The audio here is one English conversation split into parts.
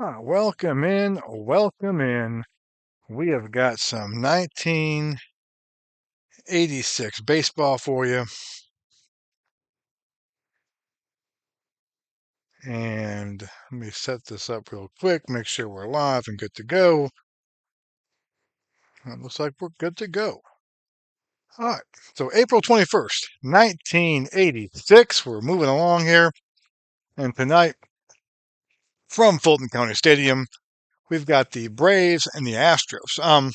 Welcome in, welcome in. We have got some 1986 baseball for you. And let me set this up real quick, make sure we're live and good to go. It looks like we're good to go. All right, so April 21st, 1986. We're moving along here. And tonight, from Fulton County Stadium, we've got the Braves and the Astros.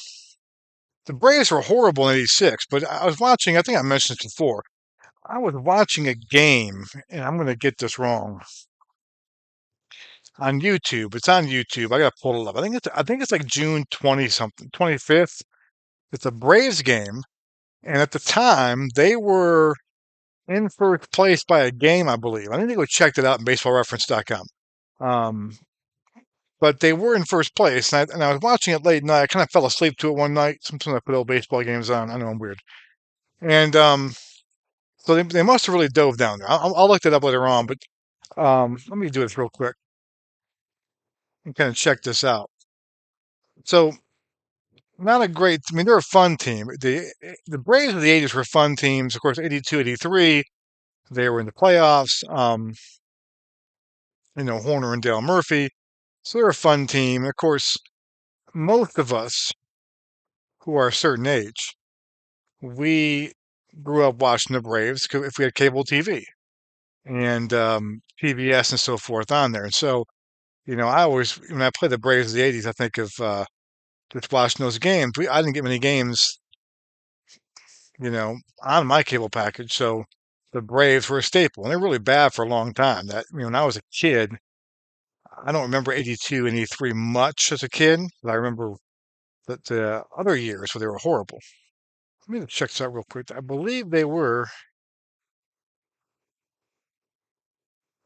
The Braves were horrible in '86, but I was watching, I think I mentioned this before. I was watching a game, and I'm going to get this wrong, on YouTube. It's on YouTube. I got to pull it up. I think it's like June 20 something, 25th. It's a Braves game, and at the time they were in first place by a game, I believe. I need to go check that out in baseballreference.com. Um, but they were in first place, and I was watching it late night. I kind of fell asleep to it one night. Sometimes I put old baseball games on. I know I'm weird. And so they must have really dove down there. I'll look that up later on, but let me do this real quick and kind of check this out. So, not a great. I mean, they're a fun team. The Braves of the '80s were fun teams. Of course, '82, '83, they were in the playoffs. Horner and Dale Murphy. So they're a fun team. Of course, most of us who are a certain age, we grew up watching the Braves if we had cable TV and PBS and so forth on there. And so, I always when I play the Braves of the '80s, I think of just watching those games. I didn't get many games, on my cable package. So the Braves were a staple, and they're really bad for a long time. When I was a kid, I don't remember '82 and '83 much as a kid, but I remember that the other years where they were horrible. Let me check this out real quick. I believe they were.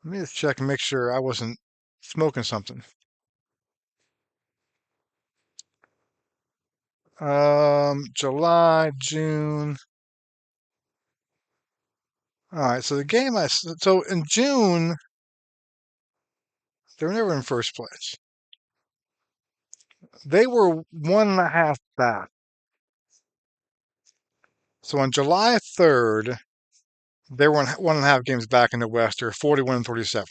Let me just check and make sure I wasn't smoking something. July, June. All right, so the game so in June they were never in first place. They were 1.5 back. So on July 3rd, they were 1.5 games back in the West. They're 41 and 37.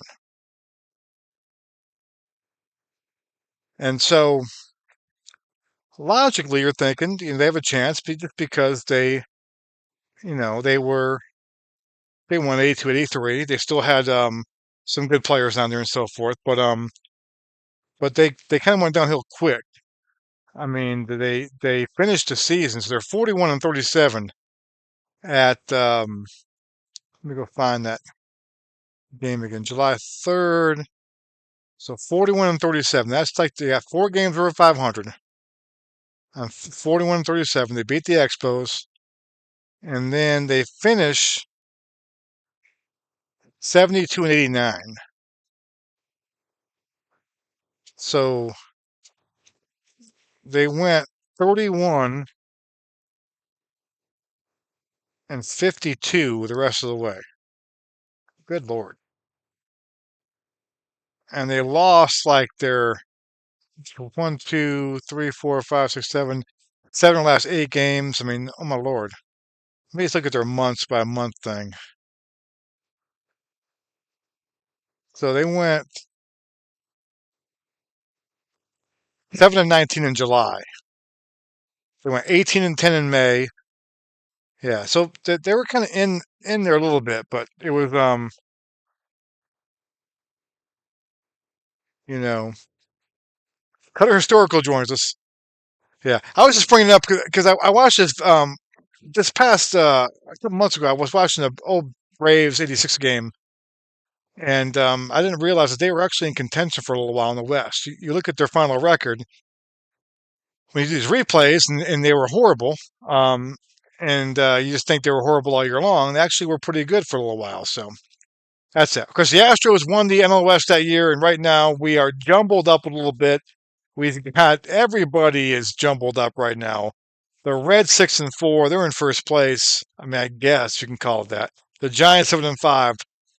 And so logically, you're thinking they have a chance just because they won 82, 83. They still had some good players on there and so forth. But they kind of went downhill quick. I mean, they finished the season, so they're 41 and 37 at let me go find that game again. July 3rd. So 41 and 37. That's like they got 4 games over 500. 41 and 37. They beat the Expos. And then they finish 72 and 89. So they went 31 and 52 the rest of the way. Good Lord. And they lost like their 1, 2, 3, 4, 5, 6, 7, 7 of the last 8 games. I mean, oh my Lord. Let me just look at their months by month thing. So they went 7 and 19 in July. They went 18 and 10 in May. Yeah, so they were kind of in there a little bit, but it was you know, Cutter Historical joins us. Yeah, I was just bringing it up because I watched this past a couple months ago. I was watching the old Braves '86 game, and I didn't realize that they were actually in contention for a little while in the West. You look at their final record when you do these replays, and they were horrible. Um, and you just think they were horrible all year long. They actually were pretty good for a little while. So that's it. Because the Astros won the NL West that year, and right now we are jumbled up a little bit. We've got everybody is jumbled up right now. The Reds 6 and 4, they're in first place. I mean, I guess you can call it that. The Giants 7 and 5,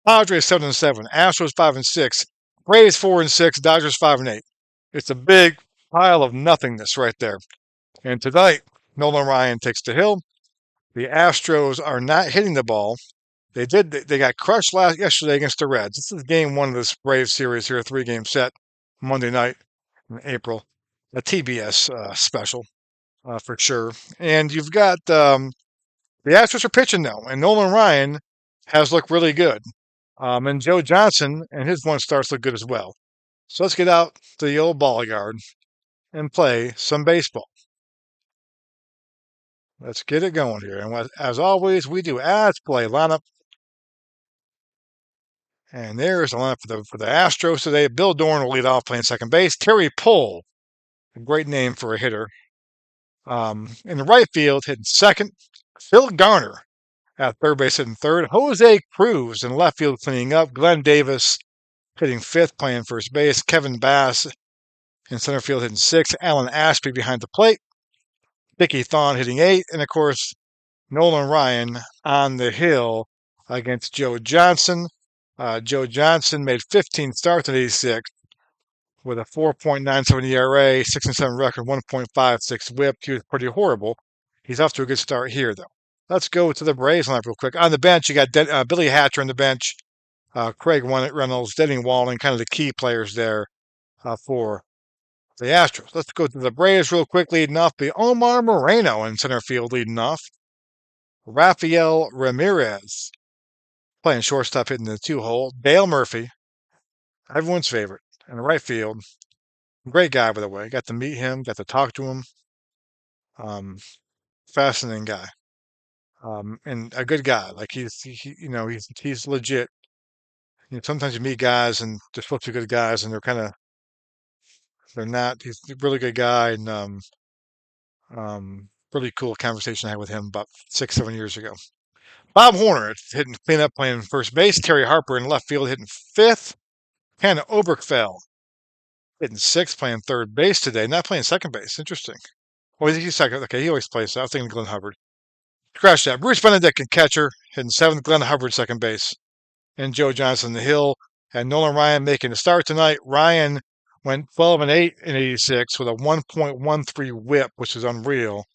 Padres 7 and 7, Astros 5 and 6, Braves 4 and 6, Dodgers 5 and 8. It's a big pile of nothingness right there. And tonight, Nolan Ryan takes the hill. The Astros are not hitting the ball. They got crushed yesterday against the Reds. This is game one of this Braves series here, a 3-game set, Monday night in April, a TBS special for sure. And you've got the Astros are pitching though, and Nolan Ryan has looked really good. And Joe Johnson and his one starts look good as well. So let's get out to the old ball yard and play some baseball. Let's get it going here. And as always, we do ads play lineup. And there's the lineup for the Astros today. Bill Dorn will lead off playing second base. Terry Pohl, a great name for a hitter. In the right field, hitting second. Phil Garner at third base hitting third. Jose Cruz in left field cleaning up. Glenn Davis hitting fifth, playing first base. Kevin Bass in center field hitting sixth. Alan Ashby behind the plate. Dickie Thon hitting eighth. And of course, Nolan Ryan on the hill against Joe Johnson. Joe Johnson made 15 starts at 86 with a 4.97 ERA, 6-7 record, 1.56 WHIP. He was pretty horrible. He's off to a good start here, though. Let's go to the Braves lineup real quick. On the bench, you got Billy Hatcher on the bench, Craig Reynolds, Denny Walling, kind of the key players there for the Astros. Let's go to the Braves real quick, leading off. Be Omar Moreno in center field, leading off. Rafael Ramirez playing shortstop, hitting the 2-hole. Dale Murphy, everyone's favorite, in the right field. Great guy, by the way. Got to meet him, got to talk to him. Fascinating guy. And a good guy. Like he's legit. Sometimes you meet guys and they're supposed to be good guys, and they're not. He's a really good guy, and really cool conversation I had with him about 6-7 years ago. Bob Horner hitting cleanup, playing first base. Terry Harper in left field hitting fifth. Hannah Oberkfell hitting sixth, playing third base today. Not playing second base. Interesting. Oh, he's second. Okay, he always plays. I was thinking Glenn Hubbard. Scratch that. Bruce Benedict in catcher, hitting seventh. Glenn Hubbard second base. And Joe Johnson the hill. And Nolan Ryan making the start tonight. Ryan went 12-8 in 86 with a 1.13 WHIP, which is unreal,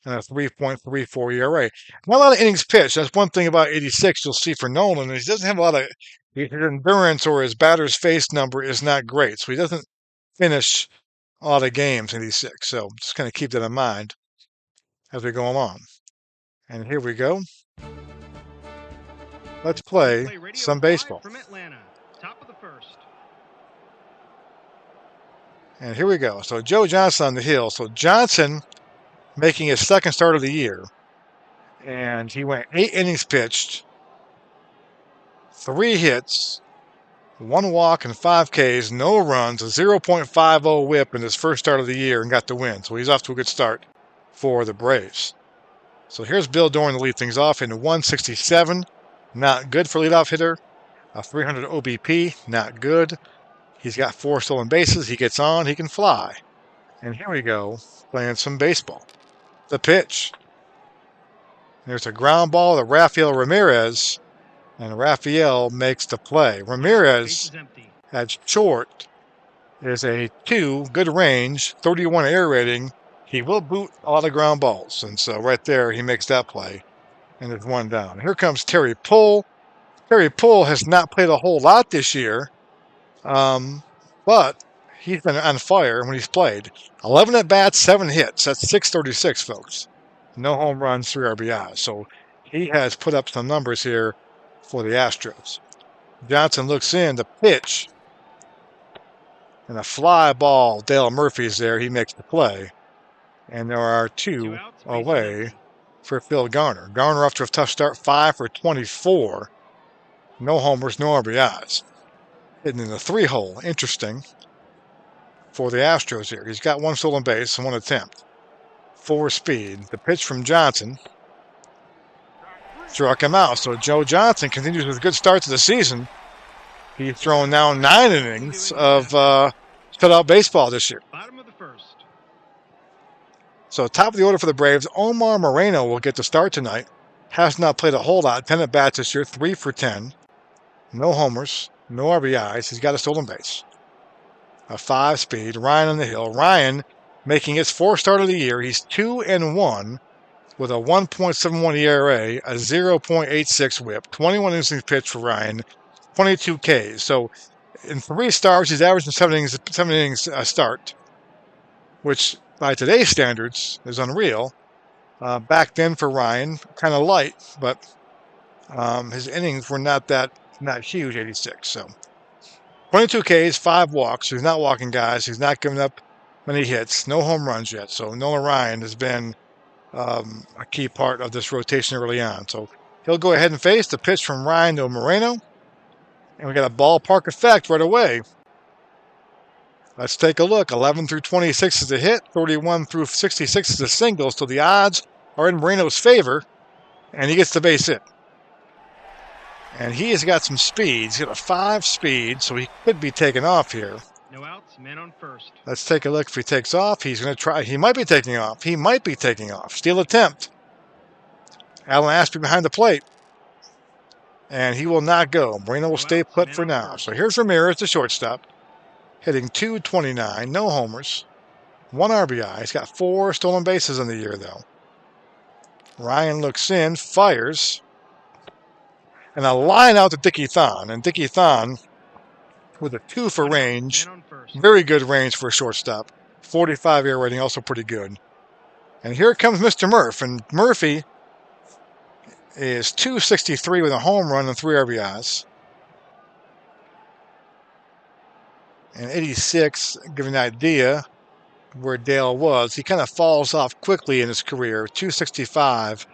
and a 3.34 ERA. Not a lot of innings pitched. That's one thing about 86 you'll see for Nolan. He doesn't have a lot of his endurance, or his batter's face number is not great. So he doesn't finish a lot of games in 86. So just kind of keep that in mind as we go along. And here we go. Let's play some baseball. From Atlanta, top of the first. And here we go. So Joe Johnson on the hill. So Johnson making his second start of the year. And he went 8 innings pitched, 3 hits, 1 walk, and 5 Ks, no runs, a 0.50 WHIP in his first start of the year, and got the win. So he's off to a good start for the Braves. So here's Bill Dorn to lead things off in 167. Not good for leadoff hitter. A 300 OBP, not good. He's got 4 stolen bases. He gets on. He can fly. And here we go, playing some baseball. The pitch. There's a ground ball to Rafael Ramirez, and Rafael makes the play. Ramirez at short is a 2, good range, 31 air rating. He will boot a lot of ground balls, and so right there he makes that play, and there's 1 down. Here comes Terry Pohl. Terry Pohl has not played a whole lot this year, but he's been on fire when he's played. 11 at-bats, 7 hits. That's 636, folks. No home runs, 3 RBIs. So he has put up some numbers here for the Astros. Johnson looks in, the pitch, and a fly ball. Dale Murphy's there. He makes the play. And there are 2 away for Phil Garner. Garner off to a tough start, 5 for 24. No homers, no RBIs. Hitting in the 3-hole. Interesting for the Astros here. He's got 1 stolen base and 1 attempt. 4 speed. The pitch from Johnson struck him out. So Joe Johnson continues with a good start to the season. He's thrown now 9 innings of shutout baseball this year. Bottom of the first. So top of the order for the Braves, Omar Moreno will get the start tonight. Has not played a whole lot. 10 at-bats this year, 3 for 10. No homers, no RBIs. He's got a stolen base. a 5-speed. Ryan on the hill. Ryan making his 4th start of the year. He's 2-1 with a 1.71 ERA, a 0.86 WHIP, 21 innings pitched for Ryan, 22 Ks. So in 3 starts, he's averaging 7 innings a start, which by today's standards is unreal. Back then for Ryan, kind of light, but his innings were not huge, 86. So 22 Ks, 5 walks. He's not walking guys. He's not giving up many hits. No home runs yet. So Nolan Ryan has been a key part of this rotation early on. So he'll go ahead and face the pitch from Ryan to Moreno. And we got a ballpark effect right away. Let's take a look. 11 through 26 is a hit. 31 through 66 is a single. So the odds are in Moreno's favor. And he gets the base hit. And he has got some speed. He's got a 5 speed, so he could be taking off here. No outs, man on first. Let's take a look. If he takes off, he's going to try. He might be taking off. He might be taking off. Steal attempt. Alan Ashby behind the plate. And he will not go. Moreno will stay put for now. So here's Ramirez, the shortstop, hitting .229, no homers, 1 RBI. He's got 4 stolen bases in the year, though. Ryan looks in, fires, and a line out to Dickie Thon. And Dickie Thon with a 2 for range. Very good range for a shortstop. 45 ERA rating, also pretty good. And here comes Mr. Murph. And Murphy is .263 with a home run and 3 RBIs. And 86, giving an idea where Dale was. He kind of falls off quickly in his career. .265,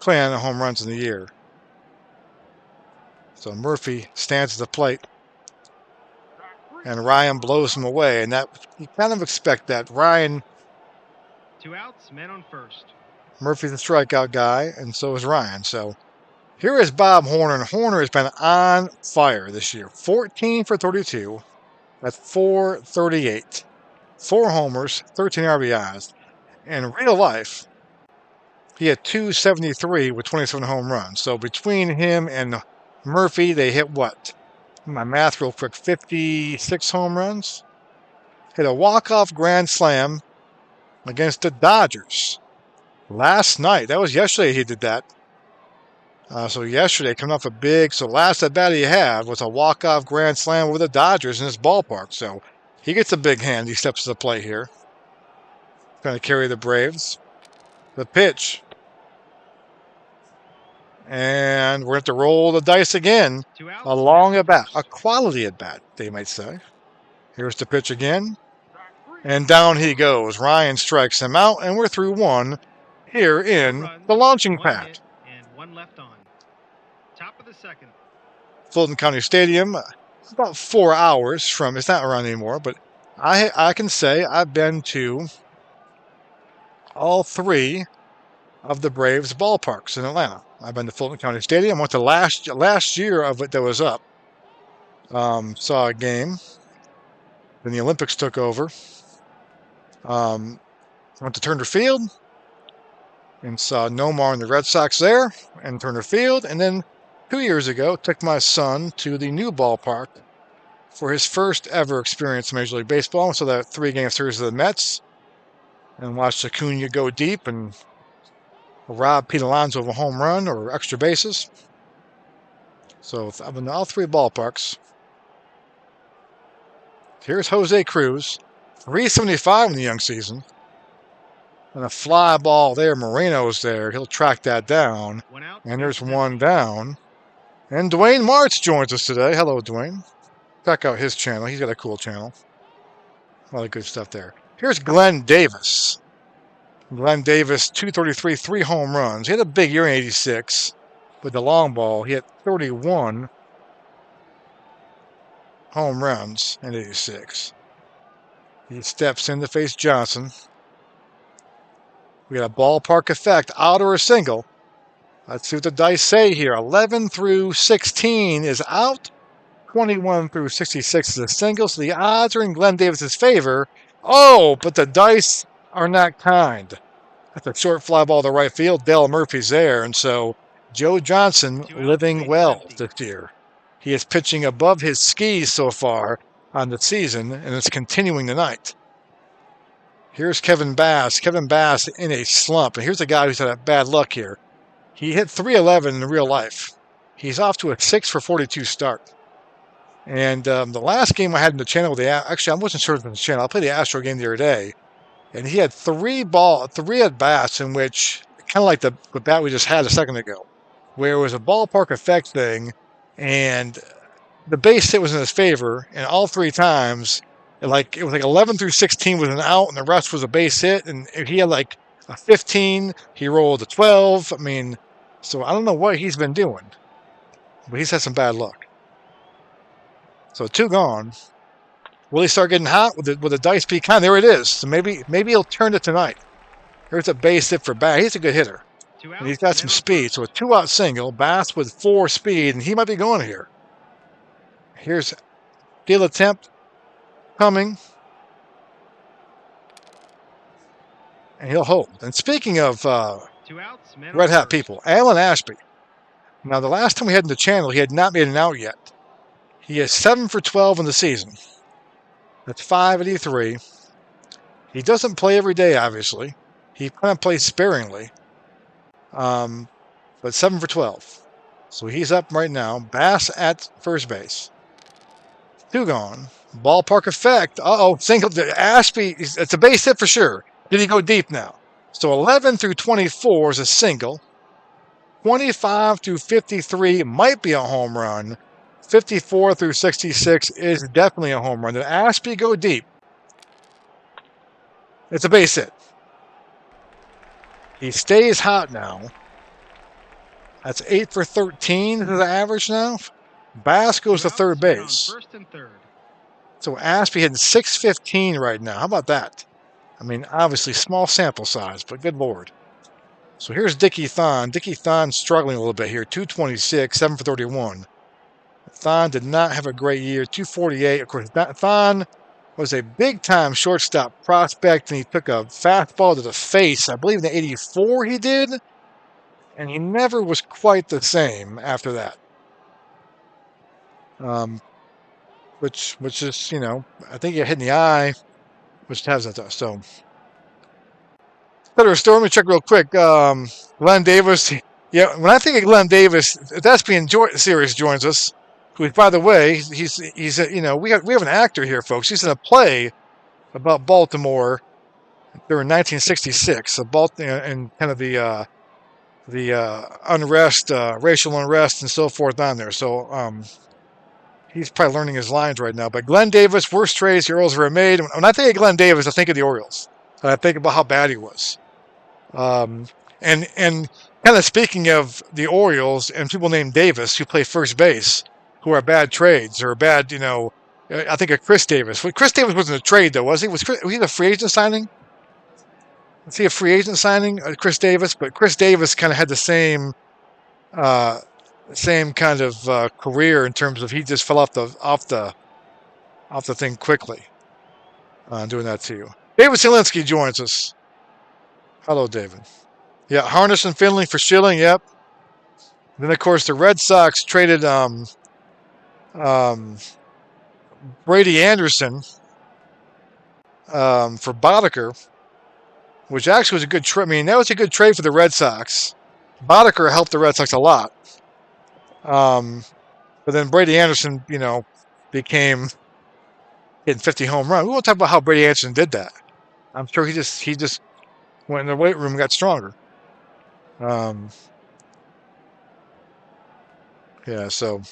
playing the home runs in the year. So Murphy stands at the plate. And Ryan blows him away. And that you kind of expect that. Ryan. 2 outs, man on first. Murphy's a strikeout guy, and so is Ryan. So here is Bob Horner. And Horner has been on fire this year. 14 for 32. That's .438. 4 homers, 13 RBIs. In real life, he had .273 with 27 home runs. So between him and Murphy, they hit what? My math real quick. 56 home runs. Hit a walk-off grand slam against the Dodgers last night. That was yesterday he did that. So yesterday, coming off a big, so last at bat he had was a walk-off grand slam with the Dodgers in his ballpark. So he gets a big hand. He steps to the plate here. Going to carry the Braves. The pitch. And we're going to have to roll the dice again. A long at bat. A quality at bat, they might say. Here's the pitch again. And down he goes. Ryan strikes him out, and we're through 1 here in the launching pad. And 1 left on. Top of the 2nd. Fulton County Stadium, about 4 hours from, it's not around anymore, but I can say I've been to all 3 of the Braves ballparks in Atlanta. I've been to Fulton County Stadium. Went to last year of it that was up. Saw a game. Then the Olympics took over. Went to Turner Field and saw Nomar and the Red Sox there and Turner Field. And then 2 years ago, took my son to the new ballpark for his first ever experience in Major League Baseball. So that 3-game series of the Mets, and watched Acuna go deep and rob Pete Alonso of a home run or extra bases. So I've been to all 3 ballparks. Here's Jose Cruz, 375 in the young season. And a fly ball there. Moreno's there. He'll track that down. And there's 1 down. And Dwayne Martz joins us today. Hello, Dwayne. Check out his channel. He's got a cool channel. A lot of good stuff there. Here's Glenn Davis. Glenn Davis, 233, 3 home runs. He had a big year in 86 with the long ball. He had 31 home runs in 86. He steps in to face Johnson. We got a ballpark effect, out or a single. Let's see what the dice say here. 11 through 16 is out. 21 through 66 is a single. So the odds are in Glenn Davis's favor. Oh, but the dice are not kind. That's a short fly ball to right field. Dale Murphy's there. And so Joe Johnson living well this year. He is pitching above his skis so far on the season, and it's continuing tonight. Here's Kevin Bass. Kevin Bass in a slump. And here's a guy who's had bad luck here. He hit 311 in real life. He's off to a 6 for 42 start. And the last game I had in the channel, actually, I wasn't sure it was in the channel. I played the Astro game the other day. And he had three at bats in which, kind of like the bat we just had a second ago, where it was a ballpark effect thing. And the base hit was in his favor. And all three times, it was like 11 through 16 was an out, and the rest was a base hit. And if he had like a 15, he rolled a 12. I mean, so I don't know what he's been doing, but he's had some bad luck. So 2 gone. Will he start getting hot with the dice pecan? There it is. So maybe he'll turn it tonight. Here's a base hit for Bass. He's a good hitter, and he's got some speed. So a 2-out single. Bass with 4 speed, and he might be going here. Here's deal attempt coming, and he'll hold. And speaking of red hat people, Alan Ashby. Now, the last time we had in the channel, he had not made an out yet. He is 7 for 12 in the season. That's 583. He doesn't play every day, obviously. He kind of plays sparingly. But 7 for 12. So he's up right now. Bass at first base. 2 gone. Ballpark effect. Single. Ashby, it's a base hit for sure. Did he go deep now? So 11 through 24 is a single. 25 through 53 might be a home run. 54 through 66 is definitely a home run. Did Ashby go deep? It's a base hit. He stays hot now. That's 8 for 13 is the average now. Bass goes to third base. So Ashby hitting 615 right now. How about that? I mean, obviously small sample size, but good Lord. So here's Dickie Thon. Dickie Thon struggling a little bit here. 226, 7 for 31. Thon did not have a great year. 248. Of course, Thon was a big-time shortstop prospect, and he took a fastball to the face. I believe in the 84 he did, and he never was quite the same after that. Which is, I think he hit in the eye, which has that. So, better story. Let me check real quick. Glenn Davis. Yeah, when I think of Glenn Davis, that's being Series joins us. Who, by the way, he's we have an actor here, folks. He's in a play about Baltimore during 1966, and kind of the unrest, racial unrest, and so forth on there. So he's probably learning his lines right now. But Glenn Davis, worst trades the Orioles ever made. When I think of Glenn Davis, I think of the Orioles. And I think about how bad he was. And kind of speaking of the Orioles and people named Davis who play first base, who are bad trades or bad, I think of Chris Davis. Chris Davis wasn't a trade, though, was he? Was he a free agent signing? Was he a free agent signing, Chris Davis? But Chris Davis kind of had the same kind of career in terms of he just fell off the thing quickly. Doing that to you. David Zielinski joins us. Hello, David. Yeah, Harness and Finley for Schilling. Yep. Then of course the Red Sox traded Brady Anderson for Boddicker, which actually was a good trade. I mean, that was a good trade for the Red Sox. Boddicker helped the Red Sox a lot. But then Brady Anderson, became hitting 50 home runs. We won't talk about how Brady Anderson did that. I'm sure he just went in the weight room and got stronger. Yeah, so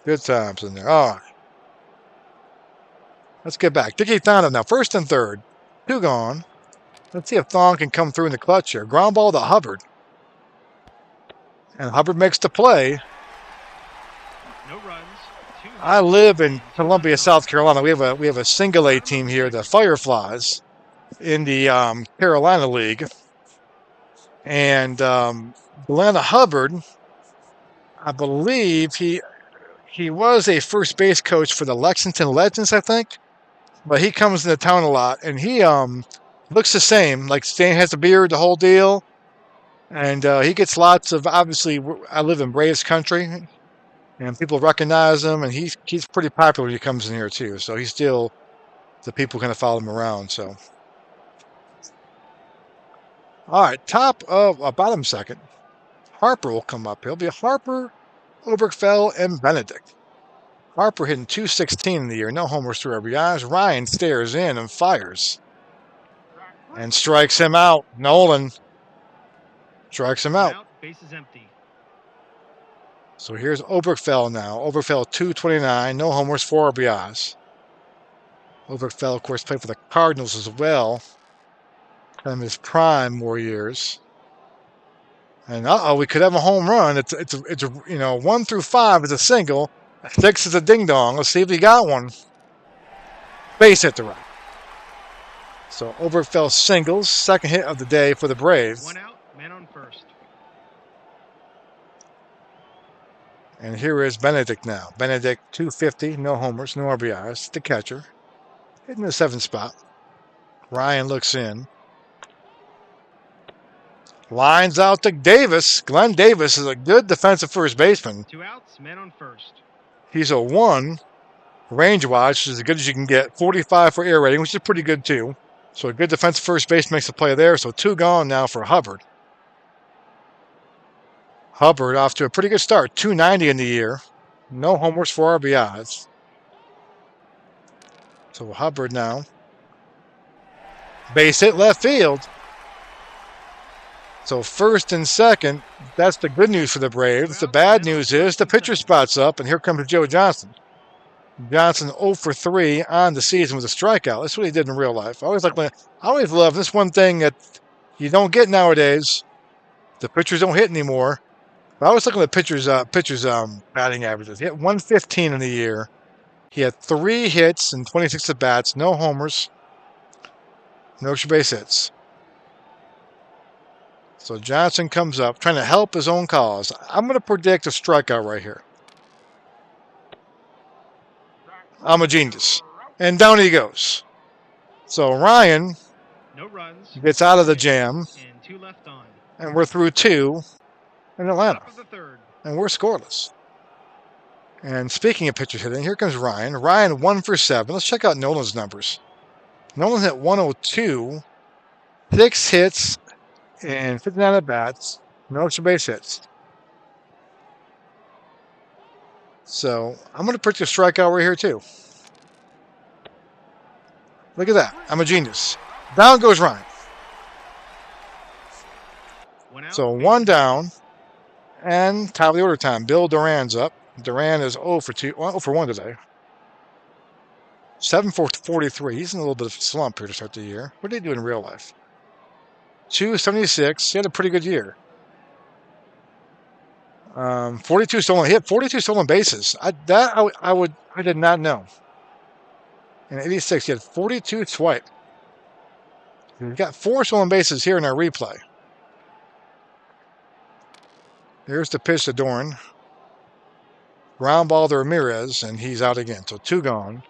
good times in there. All right. Let's get back. Dickie Thon now. First and third. 2 gone. Let's see if Thon can come through in the clutch here. Ground ball to Hubbard. And Hubbard makes the play. No runs. I live in Columbia, South Carolina. We have a single A team here, the Fireflies, in the Carolina League. And Atlanta Hubbard, I believe he was a first base coach for the Lexington Legends, I think. But he comes into town a lot, and he looks the same. Like Stan has a beard, the whole deal. And he gets lots of, obviously, I live in Braves country. And people recognize him, and he's pretty popular when he comes in here too. So he's still the people kind of follow him around. So all right, top of bottom second, Harper will come up. He'll be Harper, Oberkfell, and Benedict. Harper hitting .216 in the year, no homers, 3 RBIs. Ryan stares in and fires and strikes him out. Nolan strikes him out. Base is empty. So here's Oberkfell now. Oberkfell 229, no homers, 4 RBIs. Oberkfell, of course, played for the Cardinals as well. Kind of his prime war years. And we could have a home run. It's 1 through 5 is a single, 6 is a ding dong. Let's see if he got one. Base hit to right. So Oberkfell singles, second hit of the day for the Braves. 1 out, man on first. And here is Benedict now. Benedict 250, no homers, no RBIs. The catcher, hitting the 7th spot. Ryan looks in. Lines out to Davis. Glenn Davis is a good defensive first baseman. 2 outs, man on first. He's a 1 range-wise, which is as good as you can get. 45 for air rating, which is pretty good too. So a good defensive first base makes a play there. So 2 gone now for Hubbard. Hubbard off to a pretty good start. 290 in the year. No homers, 4 RBIs. So Hubbard now. Base hit left field. So first and second, that's the good news for the Braves. The bad news is the pitcher spot's up, and here comes Joe Johnson. Johnson 0 for 3 on the season with a strikeout. That's what he did in real life. I always love this one thing that you don't get nowadays. The pitchers don't hit anymore. But I was looking at the pitchers' batting averages. He hit 115 in the year. He had 3 hits and 26 at bats, no homers, no extra base hits. So Johnson comes up, trying to help his own cause. I'm going to predict a strikeout right here. I'm a genius. And down he goes. So Ryan No runs. gets out of the jam, And 2 left on. and we're through 2 in Atlanta. Top of the third. And we're scoreless. And speaking of pitchers hitting, here comes Ryan. Ryan 1 for 7. Let's check out Nolan's numbers. Nolan hit 102, 6 hits, and 59 at bats, no extra base hits. So I'm going to predict a strikeout right here too. Look at that. I'm a genius. Down goes Ryan. 1 out. So 1 down, and top of the order time. Bill Duran's up. Duran is 0 for 1 today. 7 for 43. He's in a little bit of a slump here to start the year. What did he do in real life? 276. He had a pretty good year. 42 stolen. He had 42 stolen bases. I did not know. In 86, he had 42 swipe. We've got 4 stolen bases here in our replay. Here's the pitch to Doran. Ground ball to Ramirez, and he's out again. So 2 gone.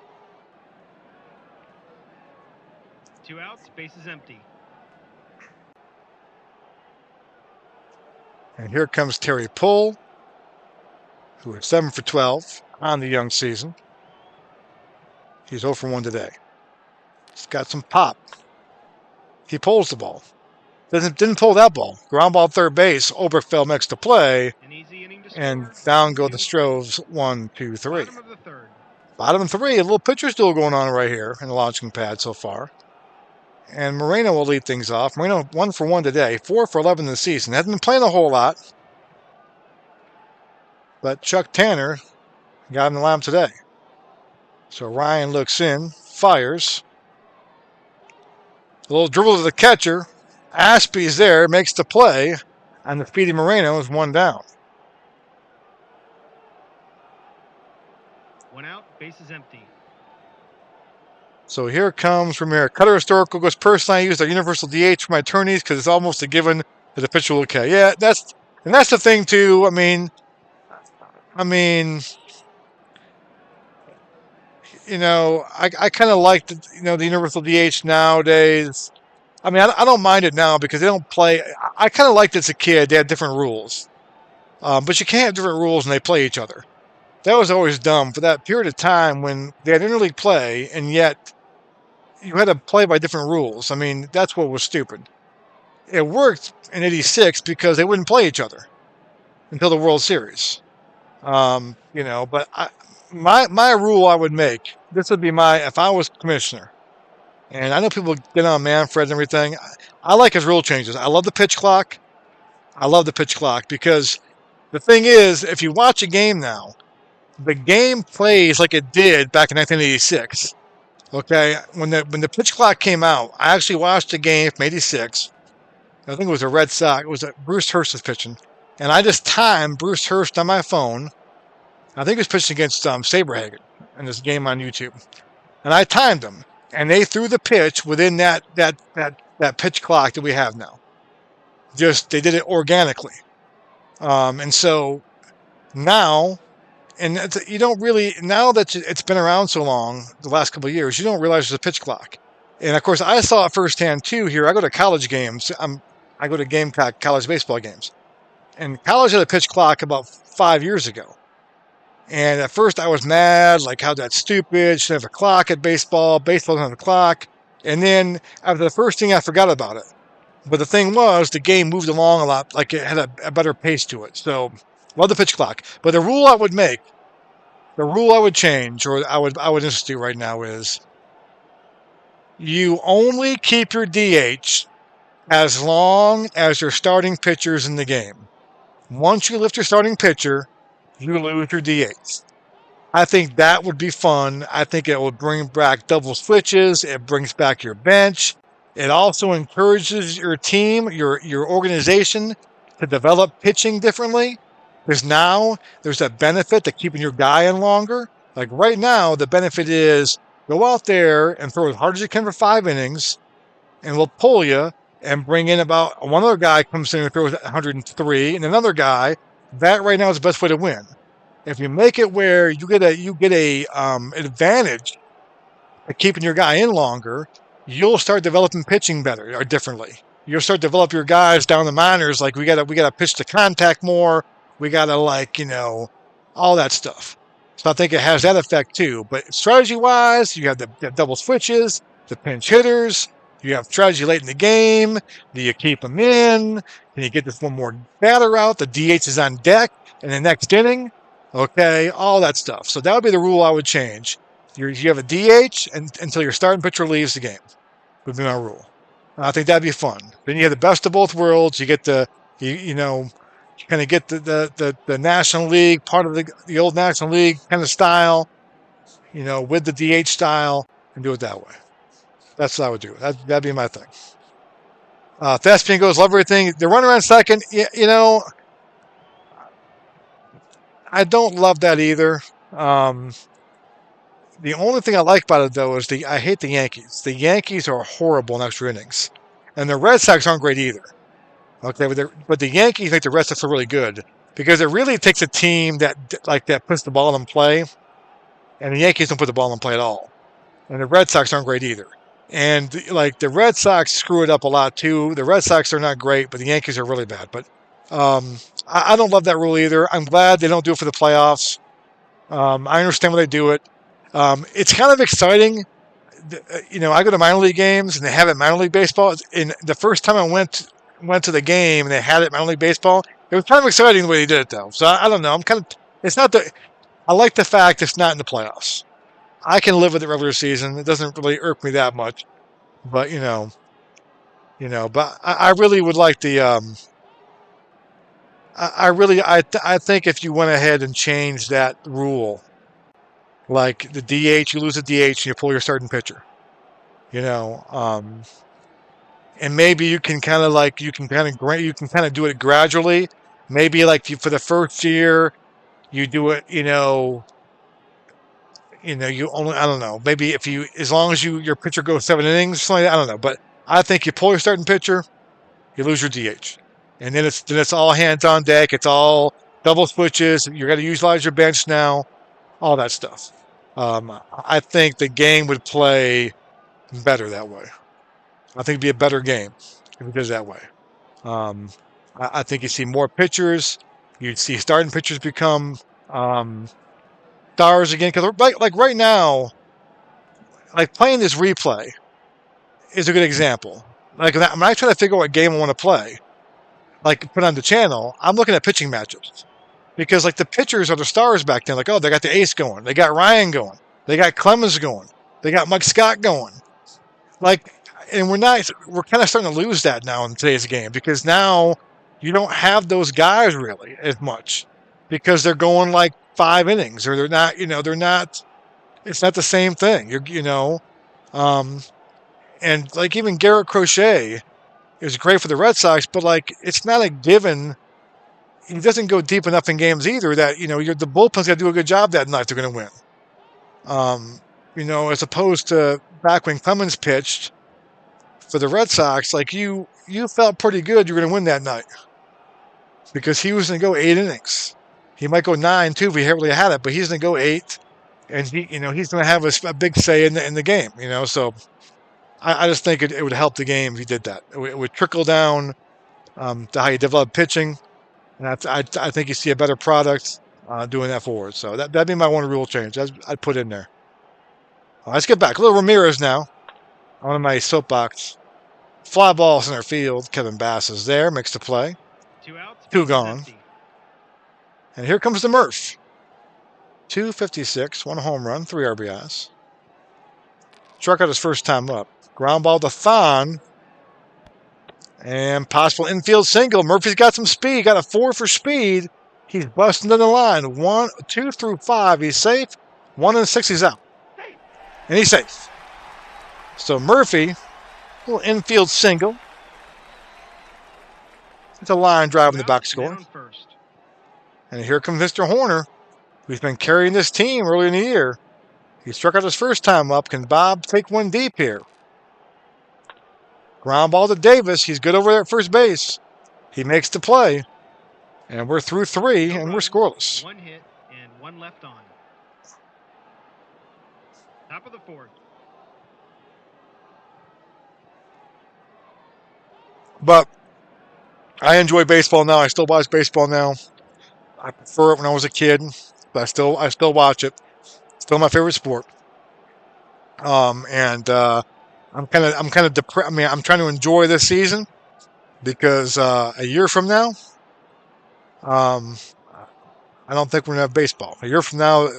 2 outs, base is empty. And here comes Terry Pull, who is 7 for 12 on the young season. He's 0 for 1 today. He's got some pop. He pulls the ball. Didn't pull that ball. Ground ball third base. Oberkfell makes the play. An easy inning to And score. down go the Astros. 1, 2, 3. Bottom of the third. Bottom of 3. A little pitcher duel going on right here in the launching pad so far. And Moreno will lead things off. Moreno 1 for 1 today. 4 for 11 in the season. Hasn't been playing a whole lot. But Chuck Tanner got him the lamp today. So Ryan looks in. Fires. A little dribble to the catcher. Aspie's there. Makes the play. And the speedy Moreno is 1 down. 1 out, base is empty. So here comes Ramirez. Cutter Historical goes personally. I use the universal DH for my attorneys because it's almost a given that the pitcher will okay. Yeah, that's the thing too. I mean, I kind of like the universal DH nowadays. I mean, I don't mind it now because they don't play. I kind of liked it as a kid. They had different rules, but you can't have different rules and they play each other. that was always dumb for that period of time when they had interleague play, and yet you had to play by different rules. I mean, that's what was stupid. It worked in '86 because they wouldn't play each other until the World Series. But my rule I would make, this would be my, if I was commissioner, and I know people get on Manfred and everything. I like his rule changes. I love the pitch clock. I love the pitch clock because the thing is, if you watch a game now, the game plays like it did back in 1986. Okay, when the pitch clock came out, I actually watched a game from '86. I think it was a Red Sox. It was Bruce Hurst was pitching, and I just timed Bruce Hurst on my phone. I think he was pitching against Saberhagen in this game on YouTube, and I timed him, and they threw the pitch within that pitch clock that we have now. Just they did it organically, and so now. And you don't really, now that it's been around so long, the last couple of years, you don't realize there's a pitch clock. And of course, I saw it firsthand too here. I go to college games. I go to Gamecock college baseball games. And college had a pitch clock about 5 years ago. And at first I was mad, like how that's stupid. Should have a clock at baseball. Baseball doesn't have a clock. And then after the first thing, I forgot about it. But the thing was, the game moved along a lot, like it had a better pace to it. So, love the pitch clock. But the rule I would make, the rule I would change, or I would institute right now is you only keep your DH as long as your starting pitcher's in the game. Once you lift your starting pitcher, you lose your DH. I think that would be fun. I think it would bring back double switches. It brings back your bench. It also encourages your team, your organization to develop pitching differently. Because now there's a benefit to keeping your guy in longer. Like right now, the benefit is go out there and throw as hard as you can for 5 innings, and we'll pull you and bring in about one other guy comes in and throws 103, and another guy. That right now is the best way to win. If you make it where you get a advantage at keeping your guy in longer, you'll start developing pitching better or differently. You'll start to develop your guys down the minors. Like we gotta pitch to contact more. We gotta all that stuff. So I think it has that effect too. But strategy wise, you have the double switches, the pinch hitters. You have strategy late in the game. Do you keep them in? Can you get this one more batter out? The DH is on deck in the next inning. Okay, all that stuff. So that would be the rule I would change. You have a DH until your starting pitcher leaves the game. Would be my rule. I think that'd be fun. Then you have the best of both worlds. You get you kind of get the National League, part of the old National League kind of style, with the DH style, and do it that way. That's what I would do. That'd be my thing. Fast spin goes, love everything. The run around second, I don't love that either. The only thing I like about it, though, is I hate the Yankees. The Yankees are horrible in extra innings. And the Red Sox aren't great either. Okay, but the Yankees make the Red Sox really good because it really takes a team that puts the ball in play, and the Yankees don't put the ball in play at all. And the Red Sox aren't great either. And the Red Sox screw it up a lot too. The Red Sox are not great, but the Yankees are really bad. But I don't love that rule either. I'm glad they don't do it for the playoffs. I understand why they do it. It's kind of exciting. I go to minor league games and they have it in minor league baseball. And the first time I went to the game and they had it in minor league baseball, it was kind of exciting the way they did it though. So I don't know. I like the fact it's not in the playoffs. I can live with the regular season. It doesn't really irk me that much. But but I really would like the I think if you went ahead and changed that rule, like the DH, you lose the DH and you pull your starting pitcher, and maybe you can kind of do it gradually. Maybe for the first year, you do it, you only, I don't know, maybe as long as your pitcher goes 7 innings, something like that, I don't know, but I think you pull your starting pitcher, you lose your DH. And then it's all hands on deck. It's all double switches. You got to utilize your bench now, all that stuff. I think the game would play better that way. I think it'd be a better game if it does that way. I think you see more pitchers. You'd see starting pitchers become Stars again, because like right now, like playing this replay is a good example. Like when I try to figure out what game I want to play, like put on the channel, I'm looking at pitching matchups because like the pitchers are the stars back then. Like, oh, they got the ace going, they got Ryan going, they got Clemens going, they got Mike Scott going. Like, and we're kind of starting to lose that now in today's game because now you don't have those guys really as much because they're going like 5 innings or they're not, they're not. It's not the same thing. Um, and like even Garrett Crochet is great for the Red Sox, but like it's not a given. He doesn't go deep enough in games either. That the bullpen's got to do a good job that night. They're going to win. As opposed to back when Clemens pitched for the Red Sox, like you felt pretty good you're going to win that night because he was going to go 8 innings. He might go 9 too if he really had it, but he's going to go 8, and he's going to have a big say in the game. So I just think it would help the game if he did that. It would trickle down to how you develop pitching, and I think you see a better product doing that forward. So that'd be my one rule change. I'd put in there. Let's get back. A little Ramirez now on my soapbox. Fly ball center field. Kevin Bass is there. Makes the play. 2 outs. 2 gone. And here comes the Murph. 256, 1 home run, 3 RBIs. Struck out his first time up. Ground ball to Thon. And possible infield single. Murphy's got some speed. Got a 4 for speed. He's busting in the line. 1, 2 through 5. He's safe. 1 and 6. He's out. And he's safe. So Murphy, little infield single. It's a line drive in the box score. And here comes Mr. Horner, who's been carrying this team early in the year. He struck out his first time up. Can Bob take one deep here? Ground ball to Davis. He's good over there at first base. He makes the play. And we're through 3, and we're scoreless. 1 hit and 1 left on. Top of the 4th. But I enjoy baseball now. I still watch baseball now. I prefer it when I was a kid, but I still watch it. Still my favorite sport. I'm kind of depressed. I mean, I'm trying to enjoy this season because a year from now, I don't think we're gonna have baseball. A year from now,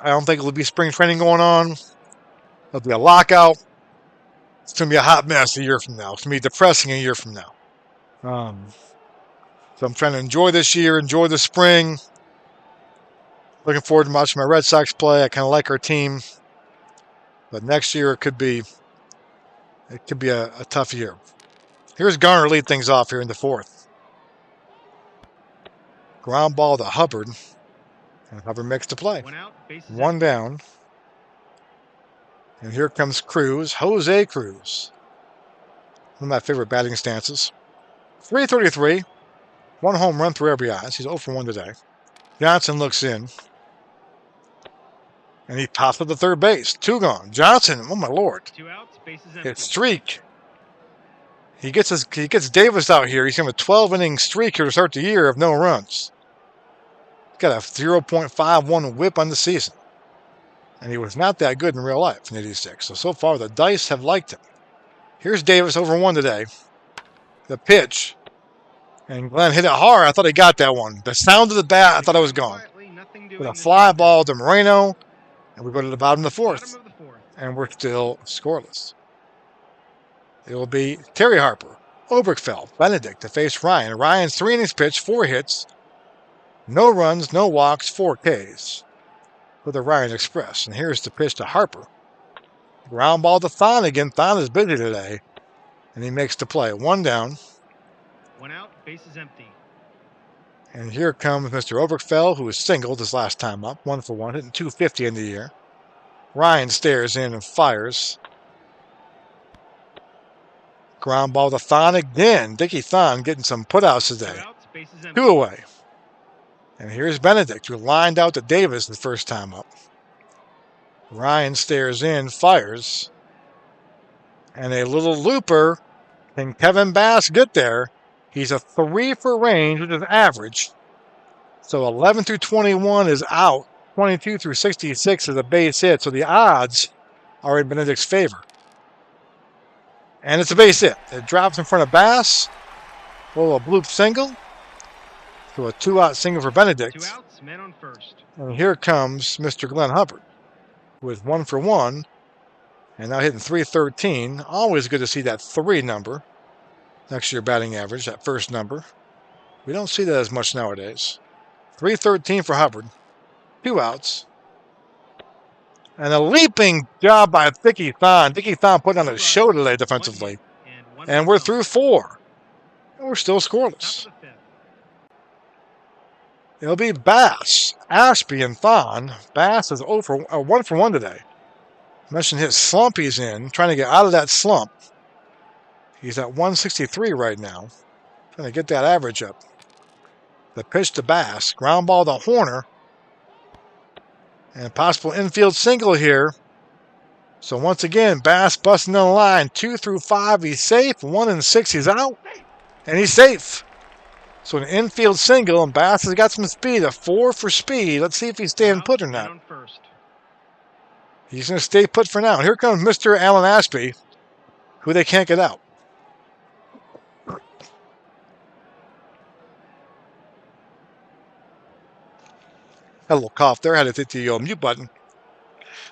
I don't think it'll be spring training going on. There'll be a lockout. It's gonna be a hot mess a year from now. It's gonna be depressing a year from now. So I'm trying to enjoy this year, enjoy the spring. Looking forward to watching my Red Sox play. I kind of like our team, but next year it could be a tough year. Here's Garner lead things off here in the 4th. Ground ball to Hubbard, and Hubbard makes the play. 1 out, 1 down, and here comes Cruz, Jose Cruz. One of my favorite batting stances. 333, 1 home run, 3 RBIs. He's 0 for 1 today. Johnson looks in. And he pops up to third base. 2 gone. Johnson, oh my lord. 2 outs, bases empty. Hit streak. He gets Davis out here. He's going to have a 12-inning streak here to start the year of no runs. He's got a 0.51 whip on the season. And he was not that good in real life in '86. So far the dice have liked him. Here's Davis over 1 today. The pitch. And Glenn hit it hard. I thought he got that one. The sound of the bat, I thought I was gone. With a fly ball to Moreno. And we go to the bottom of the 4th. And we're still scoreless. It will be Terry Harper, Oberkfell, Benedict to face Ryan. Ryan's 3 innings pitched, 4 hits. No runs, no walks, 4 Ks. For the Ryan Express. And here's the pitch to Harper. Ground ball to Thon again. Thon is busy today. And he makes the play. 1 down. 1 out, bases empty. And here comes Mr. Oberkfell, who was singled his last time up. 1 for 1, hitting 250 in the year. Ryan stares in and fires. Ground ball to Thon again. Dickie Thon getting some putouts today. 2 outs, bases empty. 2 away. And here's Benedict, who lined out to Davis the first time up. Ryan stares in, fires. And a little looper. Can Kevin Bass get there? He's a 3 for range, which is average. So 11 through 21 is out. 22 through 66 is a base hit, so the odds are in Benedict's favor. And it's a base hit. It drops in front of Bass. A bloop single. So a 2-out single for Benedict. 2 outs, men on first. And here comes Mr. Glenn Hubbard with 1 for 1. And now hitting .313. Always good to see that 3 number next to your batting average, that first number. We don't see that as much nowadays. .313 for Hubbard. 2 outs. And a leaping job by Dickie Thon. Dickie Thon putting on a show today defensively. And we're through 4. And we're still scoreless. It'll be Bass, Ashby, and Thon. Bass is 1 for 1 today. Mentioned his slump he's in, trying to get out of that slump. He's at 163 right now. Trying to get that average up. The pitch to Bass. Ground ball to Horner. And possible infield single here. So once again, Bass busting down the line. 2 through 5, he's safe. 1 and 6, he's out. And he's safe. So an infield single, and Bass has got some speed. A 4 for speed. Let's see if he's staying put or not. He's going to stay put for now. And here comes Mr. Alan Ashby, who they can't get out. Had a little cough there. Had to hit the mute button.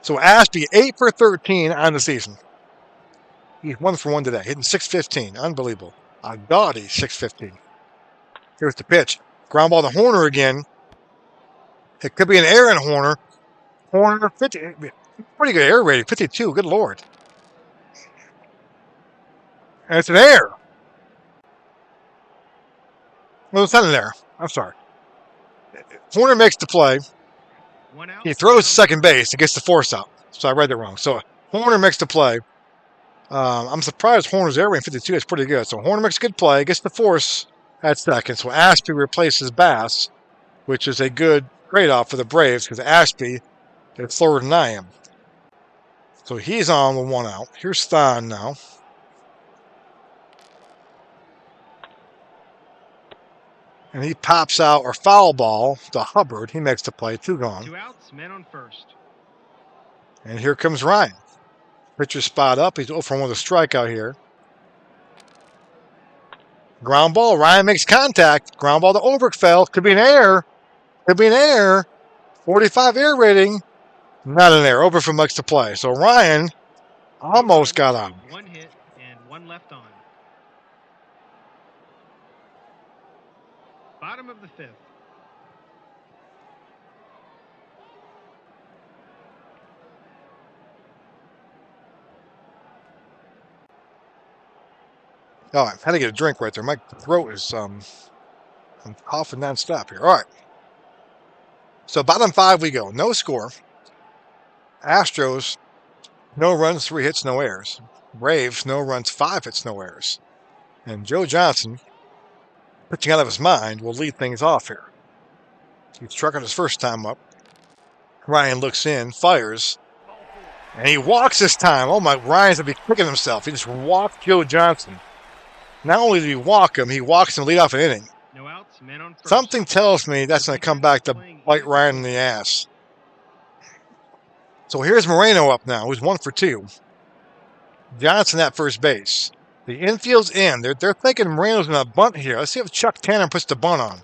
So Ashby, 8 for 13 on the season. He's 1 for 1 today, hitting .615. Unbelievable. A gaudy .615. Here's the pitch. Ground ball to Horner again. It could be an error in Horner. Horner, 50, pretty good air rating, 52. Good Lord. And it's an error. Well, it's not an error. I'm sorry. Horner makes the play. He throws to second base and gets the force out. So I read it wrong. So Horner makes the play. I'm surprised Horner's air rating 52 is pretty good. So Horner makes a good play, gets the force at second. So Ashby replaces Bass, which is a good trade-off for the Braves because Ashby is slower than I am. So he's on with 1 out. Here's Thon now. And he pops out or foul ball to Hubbard. He makes the play. 2 gone. 2 outs, men on first. And here comes Ryan. Pitcher spot up. He's 0 for 1 with a strikeout here. Ground ball. Ryan makes contact. Ground ball to Oberkfell. Could be an error. Could be an error. 45 air rating. Not an error. Oberkfell makes the play. So Ryan almost got on. 1 hit and 1 left on. Bottom of the 5th. Oh, I had to get a drink right there. My throat is I'm coughing nonstop here. All right. So bottom 5 we go. No score. Astros, no runs, 3 hits, no errors. Braves, no runs, 5 hits, no errors. And Joe Johnson, pitching out of his mind, will lead things off here. He struck out his first time up. Ryan looks in, fires, and he walks this time. Oh my, Ryan's going to be kicking himself. He just walked Joe Johnson. Not only did he walk him, he walks him to lead off an inning. No outs, men on first. Something tells me that's going to come back to bite Ryan in the ass. So here's Moreno up now, who's 1 for 2. Johnson at first base. The infield's in. They're thinking Moreno's going to bunt here. Let's see if Chuck Tanner puts the bunt on.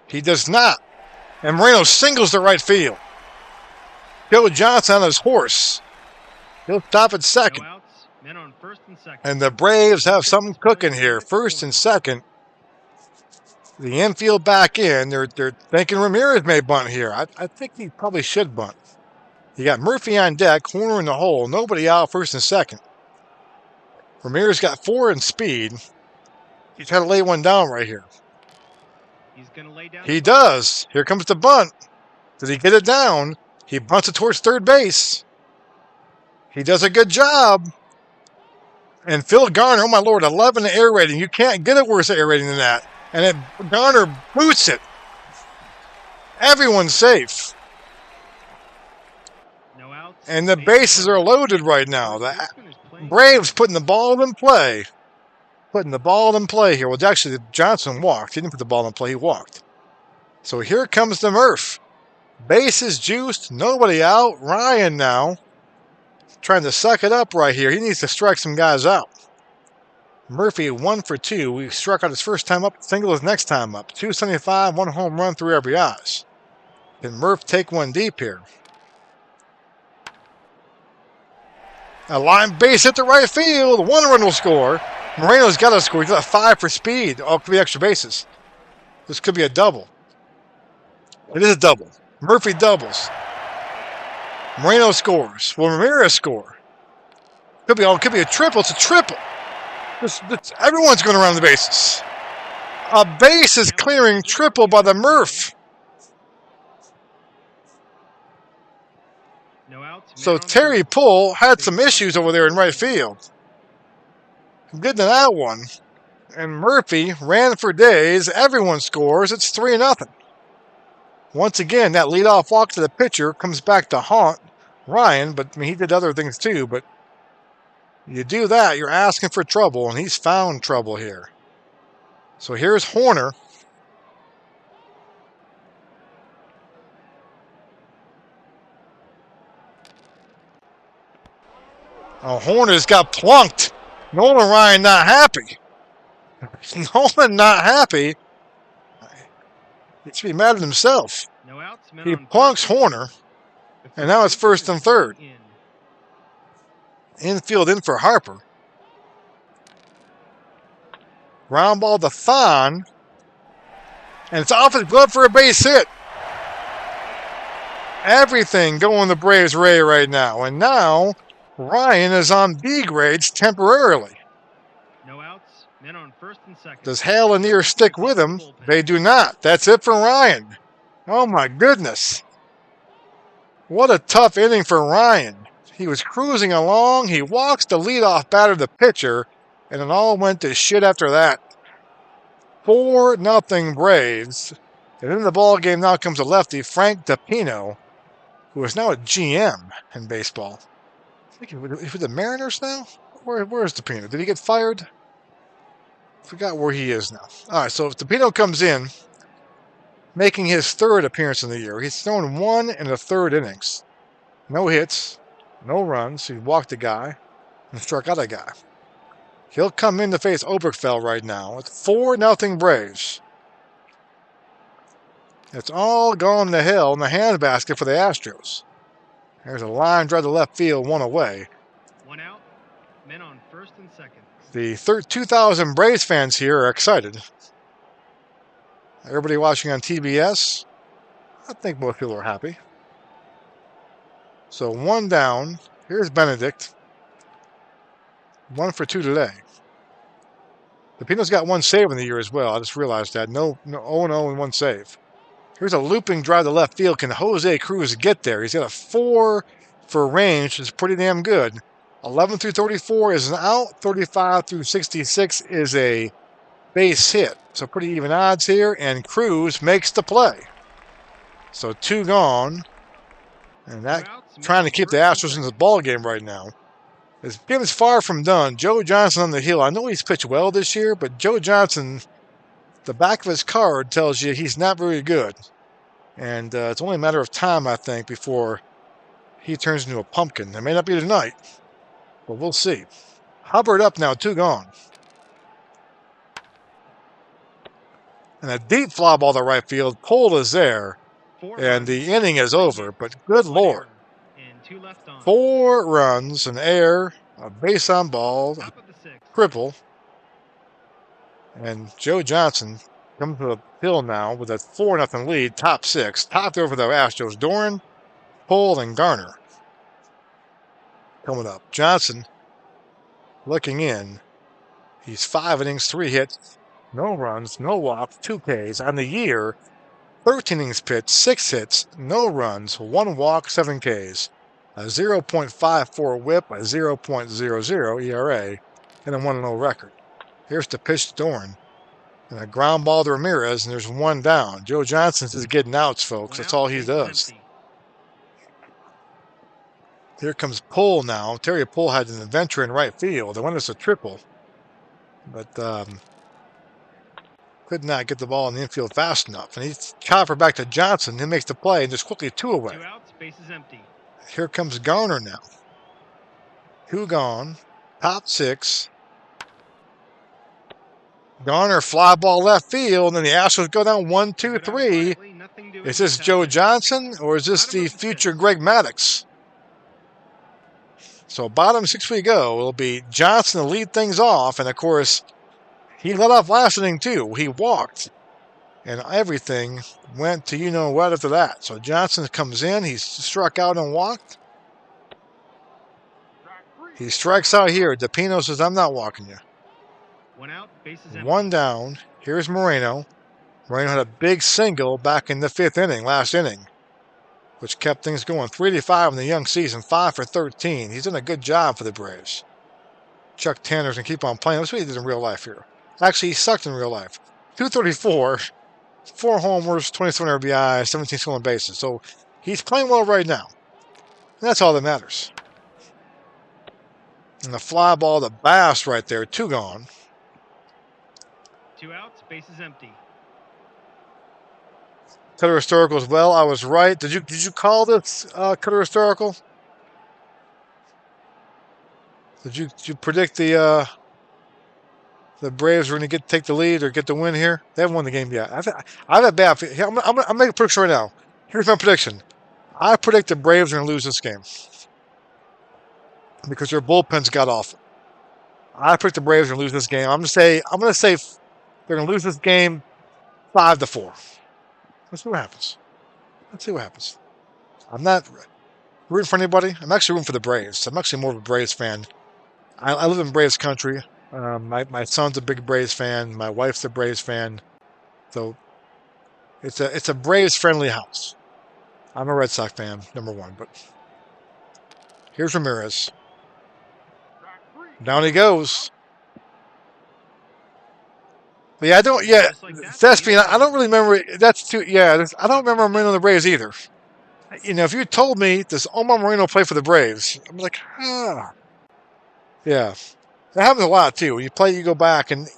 He does not. And Moreno singles to right field. Joe Johnson on his horse. He'll stop at second. No outs, men on first and second. And the Braves have something cooking here. First and second. The infield back in. They're thinking Ramirez may bunt here. I think he probably should bunt. You got Murphy on deck, Horner in the hole. Nobody out first and second. Ramirez got 4 in speed. He's trying to lay one down right here. He's gonna lay down. He does. Here comes the bunt. Did he get it down? He bunts it towards third base. He does a good job. And Phil Garner, oh my Lord, 11 air rating. You can't get a worse air rating than that. And then Garner boots it. Everyone's safe. No outs. And the bases are loaded right now. The Braves putting the ball in play. Putting the ball in play here. Well, actually, Johnson walked. He didn't put the ball in play. He walked. So here comes the Murph. Bases juiced, nobody out. Ryan now trying to suck it up right here. He needs to strike some guys out. Murphy 1 for 2. We struck out his first time up, single his next time up. 275, 1 home run, 3 RBIs. Can Murph take one deep here? A line base hit the right field. 1 run will score. Moreno's got to score. He's got 5 for speed. Oh, it could be extra bases. This could be a double. It is a double. Murphy doubles. Moreno scores. Will Ramirez score? Could be a triple. It's a triple. Everyone's going around the bases. A base is clearing triple by the Murph. No outs. So Terry Pull had some issues over there in right field. Good to that one. And Murphy ran for days. Everyone scores. It's 3-0. Once again, that leadoff walk to the pitcher comes back to haunt Ryan, but I mean, he did other things too. But you do that, you're asking for trouble, and he's found trouble here. So here's Horner. Oh, Horner's got plunked. Nolan Ryan not happy. Nolan not happy. He should be mad at himself. No outs. He plunks Horner, and now it's 1st and 3rd. Infield in for Harper. Ground ball to Thon. And it's off his glove for a base hit. Everything going the Braves' way right now. And now Ryan is on B grades temporarily. No outs. Men on 1st and 2nd. Does Hale and Near stick with him? They do not. That's it for Ryan. Oh my goodness. What a tough inning for Ryan. He was cruising along. He walks the leadoff batter, the pitcher, and it all went to shit after that. 4-0 Braves. And in the ball game now comes a lefty, Frank DePino, who is now a GM in baseball. I think he's with the Mariners now? Where's DePino? Did he get fired? Forgot where he is now. All right, so if DePino comes in, making his 3rd appearance in the year, he's thrown 1 in the 3rd innings. No hits, no runs. He walked a guy and struck out a guy. He'll come in to face Oberkfell right now. It's 4-0 Braves. It's all gone to hell in the handbasket for the Astros. There's a line drive to left field, 1 away. 1 out. Men on 1st and 2nd. The 2,000 Braves fans here are excited. Everybody watching on TBS, I think most people are happy. So 1 down. Here's Benedict. 1 for 2 today. DePino's got 1 save in the year as well. I just realized that. No 0-0 and 1 save. Here's a looping drive to left field. Can Jose Cruz get there? He's got a 4 for range, which is pretty damn good. 11 through 34 is an out. 35 through 66 is a base hit. So pretty even odds here. And Cruz makes the play. So 2 gone. And that trying to keep the Astros in the ball game right now. This game is far from done. Joe Johnson on the hill. I know he's pitched well this year, but Joe Johnson, the back of his card tells you he's not very good. And it's only a matter of time, I think, before he turns into a pumpkin. It may not be tonight, but we'll see. Hubbard up now, 2 gone. And a deep fly ball to right field. Pull is there. And the inning is over, but good Lord. 4 runs, an error, a base on ball, a triple. And Joe Johnson comes to the hill now with a 4-0 lead, top 6. Topped over the Astros. Doran, Pull, and Garner. Coming up. Johnson looking in. He's 5 innings, 3 hits, no runs, no walks, 2 Ks. On the year, 13 innings pitched, 6 hits, no runs, 1 walk, 7 Ks. A 0.54 whip, a 0.00 ERA, and a 1-0 record. Here's the pitch to Doran. And a ground ball to Ramirez, and there's 1 down. Joe Johnson's is getting outs, folks. That's all he does. Here comes Pull now. Terry Pull had an adventure in right field. They went us a triple. But could not get the ball in the infield fast enough. And he's chopper back to Johnson. He makes the play and just quickly 2 away. 2 outs, bases empty. Here comes Garner now. 2 gone. Top 6. Garner fly ball left field, and then the Astros go down 1, 2, 3. Is this Joe Johnson or is this the future Greg Maddux? So bottom 6 we go. It'll be Johnson to lead things off, and of course, he let off last inning too. He walked, and everything went to you know what after that. So Johnson comes in. He's struck out and walked. He strikes out here. DePino says, "I'm not walking you." 1 out, bases empty. 1 down. Here's Moreno. Moreno had a big single back in the 5th inning, last inning, which kept things going. 385 in the young season, 5 for 13. He's done a good job for the Braves. Chuck Tanner's going to keep on playing. That's what he did in real life here. Actually, he sucked in real life. 234, 4 homers, 27 RBI, 17 stolen bases. So he's playing well right now. And that's all that matters. And the fly ball to Bass right there, 2 gone. 2 outs, bases empty. Cutter Historical as well. I was right. Did you call this Cutter Historical? Did you predict the Braves were going to take the lead or get the win here? They haven't won the game yet. I've had bad. I'm making a prediction right now. Here's my prediction. I predict the Braves are going to lose this game because their bullpen's got awful. I predict the Braves are going to lose this game. I'm going to say they're going to lose this game 5-4. Let's see what happens. I'm not rooting for anybody. I'm actually rooting for the Braves. I'm actually more of a Braves fan. I live in Braves country. My son's a big Braves fan. My wife's a Braves fan. So it's a Braves friendly house. I'm a Red Sox fan, number 1. But here's Ramirez. Down he goes. Yeah, I don't. Yeah, Thespian. I don't really remember. That's too. Yeah, I don't remember Moreno on the Braves either. You know, if you told me does Omar Moreno play for the Braves, I'm like, yeah. That happens a lot too. You play, you go back, and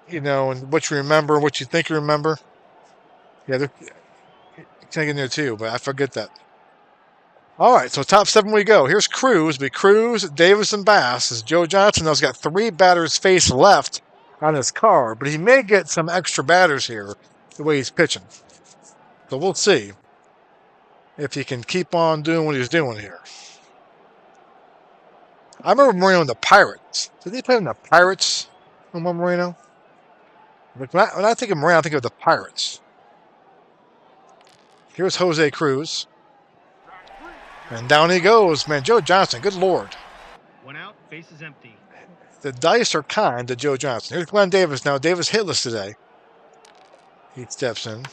and what you remember, what you think you remember. Yeah, they're kind of in there too, but I forget that. All right, so top 7 we go. Here's Cruz. Be Cruz, Davis, and Bass. As Joe Johnson has got 3 batters face left on his card, but he may get some extra batters here the way he's pitching. So we'll see if he can keep on doing what he's doing here. I remember Moreno in the Pirates. Did he play in the Pirates? Remember Moreno? When I think of Moreno, I think of the Pirates. Here's Jose Cruz. And down he goes. Man, Joe Johnson, good Lord. 1 out, bases empty. The dice are kind to Joe Johnson. Here's Glenn Davis now. Davis hitless today. He steps in.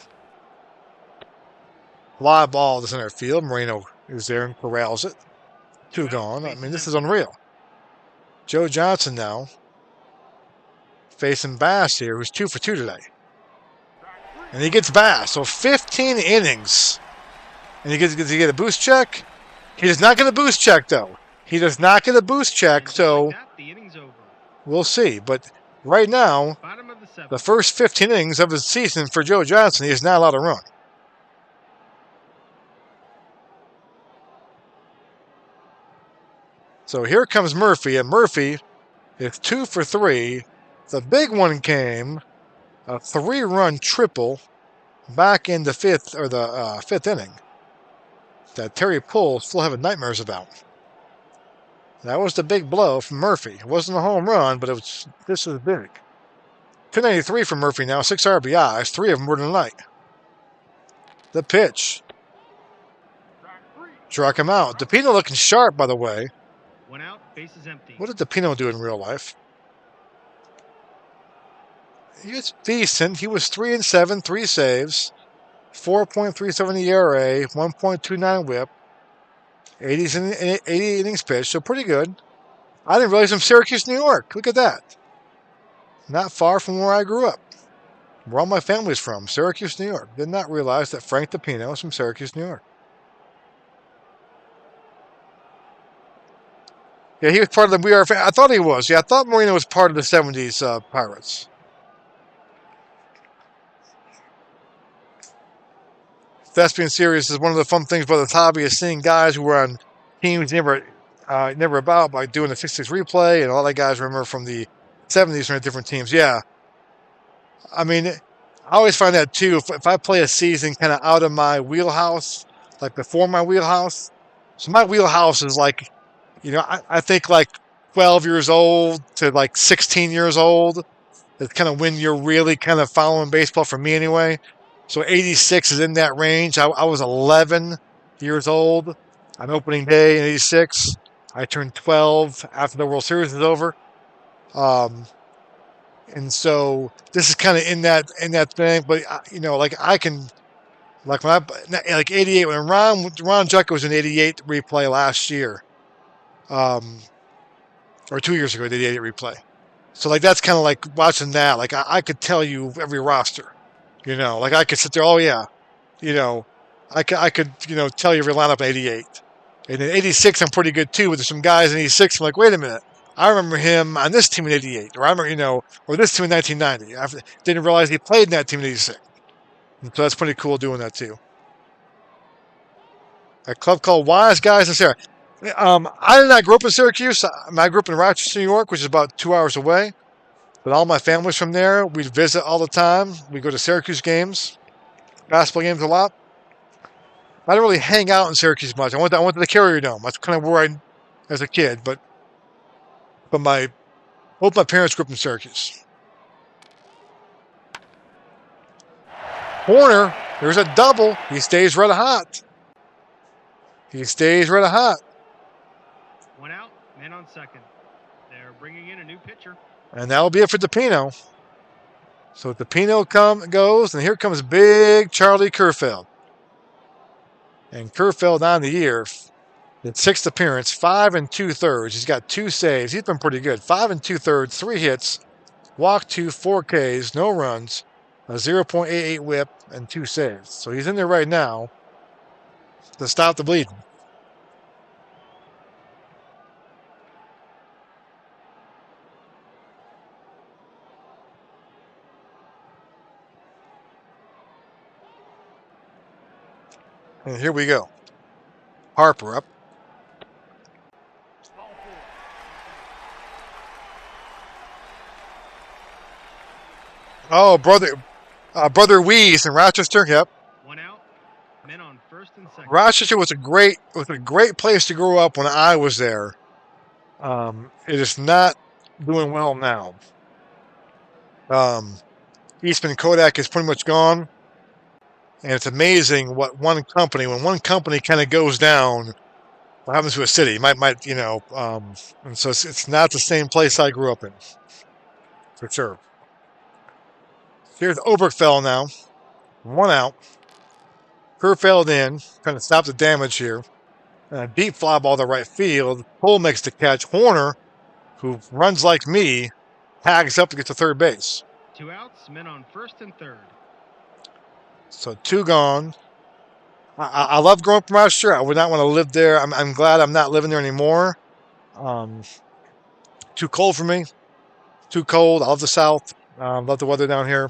Fly ball to center field. Moreno is there and corrals it. 2 gone. I mean, this is unreal. Joe Johnson now facing Bass here, who's 2 for 2 today. And he gets Bass. So 15 innings. And does he get a boost check? He does not get a boost check, though. He does not get a boost check, so we'll see. But right now, the first 15 innings of his season for Joe Johnson, he is not allowed to run. So here comes Murphy, and Murphy is 2 for 3. The big one came, a 3-run triple back in the 5th inning that Terry Poole still having nightmares about. That was the big blow from Murphy. It wasn't a home run, but this was big. 293 for Murphy now, 6 RBIs, 3 of them were tonight. The pitch. Struck him out. DePino looking sharp, by the way. 1 out, bases empty. What did DePino do in real life? He was decent. He was 3-7, 3 saves, 4.37 ERA, 1.29 WHIP, 80 innings pitched, so pretty good. I didn't realize I'm Syracuse, New York. Look at that. Not far from where I grew up. Where all my family's from, Syracuse, New York. Did not realize that Frank DePino is from Syracuse, New York. Yeah, he was part of the We Are. I thought he was. Yeah, I thought Moreno was part of the 70s Pirates. thespian serious is one of the fun things about this hobby is seeing guys who were on teams never about by doing the 6-6 replay, and all the guys remember from the 70s from different teams. Yeah, I mean, I always find that too. If I play a season kind of out of my wheelhouse, like before my wheelhouse, so my wheelhouse is like, I think like 12 years old to like 16 years old. That's kind of when you're really kind of following baseball for me anyway. So 86 is in that range. I was 11 years old on opening day in 86. I turned 12 after the World Series was over. And so this is kind of in that thing, but like I can, like when like 88 when Ron Jucko was in 88 replay last year, um, or 2 years ago, the 88 replay. So like that's kind of like watching that. Like I could tell you every roster, like I could sit there. Oh yeah, you know, I could tell you every lineup in '88, and in '86 I'm pretty good too. But there's some guys in '86 I'm like, wait a minute, I remember him on this team in '88, or I remember or this team in 1990. I didn't realize he played in that team in '86. So that's pretty cool doing that too. A club called Wise Guys in Syracuse. I did not grow up in Syracuse. I grew up in Rochester, New York, which is about 2 hours away. But all my family's from there. We'd visit all the time. We go to Syracuse games, basketball games a lot. I didn't really hang out in Syracuse much. I went to the Carrier Dome. That's kind of where as a kid. But both my parents grew up in Syracuse. Corner, there's a double. He stays red hot. He stays red hot. 1 out, man on second. They're bringing in a new pitcher. And that'll be it for DePino. So DePino goes, and here comes big Charlie Kerfeld. And Kerfeld on the year, in sixth appearance, 5 2/3. He's got 2 saves. He's been pretty good. 5 2/3, 3 hits, walk 2, 4 Ks, no runs, a 0.88 whip, and 2 saves. So he's in there right now to stop the bleeding. And here we go. Harper up. Oh, brother Wees in Rochester. Yep. 1 out, men on first and second. Rochester was a great place to grow up when I was there. It is not doing well now. Eastman Kodak is pretty much gone. And it's amazing when one company kind of goes down, what happens to a city? And so it's not the same place I grew up in, for sure. Here's Oberkfell now, 1 out. Kerfeld in, trying to stop the damage here. Deep fly ball to right field. Cole makes the catch. Horner, who runs like me, tags up to get to third base. 2 outs, men on first and third. So 2 gone. I love growing up in Rochester. I would not want to live there. I'm glad I'm not living there anymore. Too cold for me. Too cold. I love the South. Love the weather down here.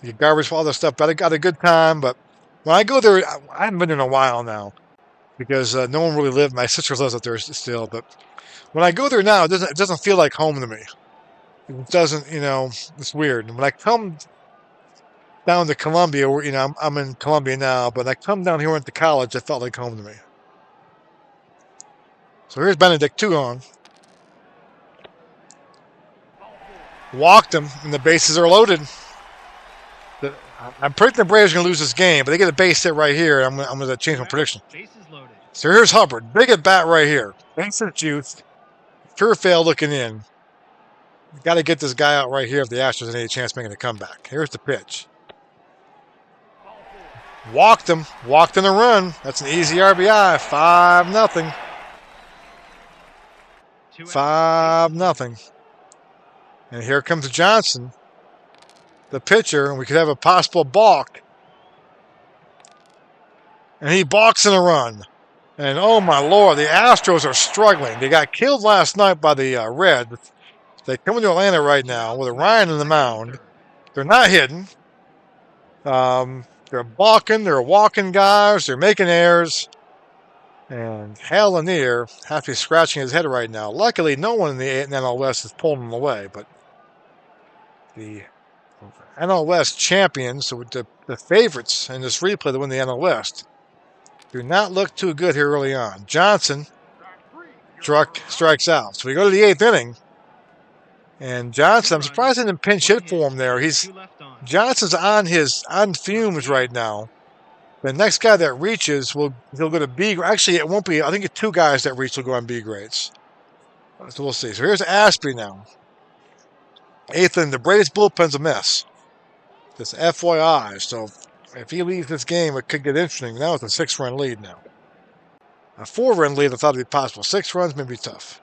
You get garbage, all that stuff. But I got a good time. But when I go there, I haven't been there in a while now because no one really lived. My sister lives up there still. But when I go there now, it doesn't feel like home to me. It doesn't, it's weird. When I come down to Columbia, where, I'm in Columbia now, but I come down here went to college, it felt like home to me. So here's Benedict, 2 on. Walked him, and the bases are loaded. I'm predicting the Braves are going to lose this game, but they get a base hit right here. I'm going to change my prediction. Bases loaded. So here's Hubbard, big at bat right here. Bases juiced. Kerfeld looking in. Got to get this guy out right here if the Astros have any chance of making a comeback. Here's the pitch. Walked him. Walked in a run. That's an easy RBI. 5-0. 5-0. And here comes Johnson, the pitcher, and we could have a possible balk. And he balks in a run. And oh my Lord, the Astros are struggling. They got killed last night by the Reds. They come into Atlanta right now with Ryan on the mound. They're not hitting. And They're balking, they're walking guys, they're making errors. And Hal Lanier has to be scratching his head right now. Luckily, no one in the NL West is pulling him away, but the NL West champions, the favorites in this replay to win the NL West, do not look too good here early on. Johnson strikes out. So we go to the 8th inning. And Johnson, I'm surprised I didn't pinch hit for him there. Johnson's on fumes right now. The next guy that reaches he'll go to B. Actually, it won't be. I think 2 guys that reach will go on B grades. So we'll see. So here's Aspie now. 8th inning. The Braves bullpen's a mess. Just FYI. So if he leaves this game, it could get interesting. Now it's a 6-run lead now. A 4-run lead I thought it'd be possible. 6 runs may be tough.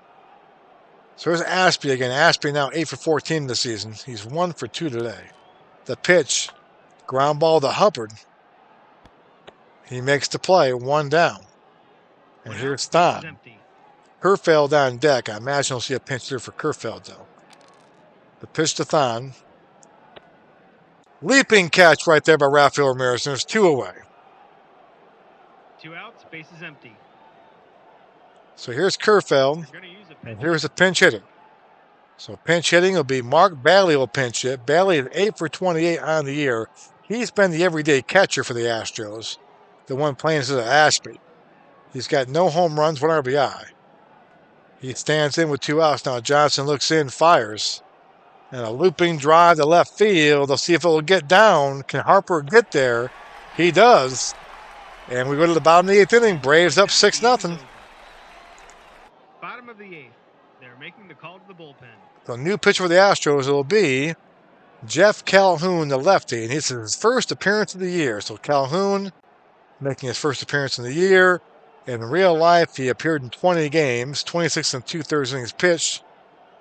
So here's Aspie again. Aspie now 8 for 14 this season. He's 1 for 2 today. The pitch, ground ball to Hubbard. He makes the play, 1 down. And here's Thon. Kerfeld on deck. I imagine we'll see a pinch here for Kerfeld, though. The pitch to Thon. Leaping catch right there by Rafael Ramirez. There's 2 away. 2 outs, bases empty. So here's Kerfeld, and here's a pinch hitter. So pinch hitting will be Mark Bailey will pinch hit. Bailey is 8 for 28 on the year. He's been the everyday catcher for the Astros. The one playing is Aspie. He's got no home runs, 1 RBI. He stands in with 2 outs. Now Johnson looks in, fires. And a looping drive to left field. They'll see if it will get down. Can Harper get there? He does. And we go to the bottom of the 8th inning. Braves up 6-0. Bottom of the 8th. They're making the call to the bullpen. The new pitcher for the Astros will be Jeff Calhoun, the lefty. And it's his first appearance of the year. So Calhoun making his first appearance in the year. In real life, he appeared in 20 games, 26 and 2/3 innings pitched,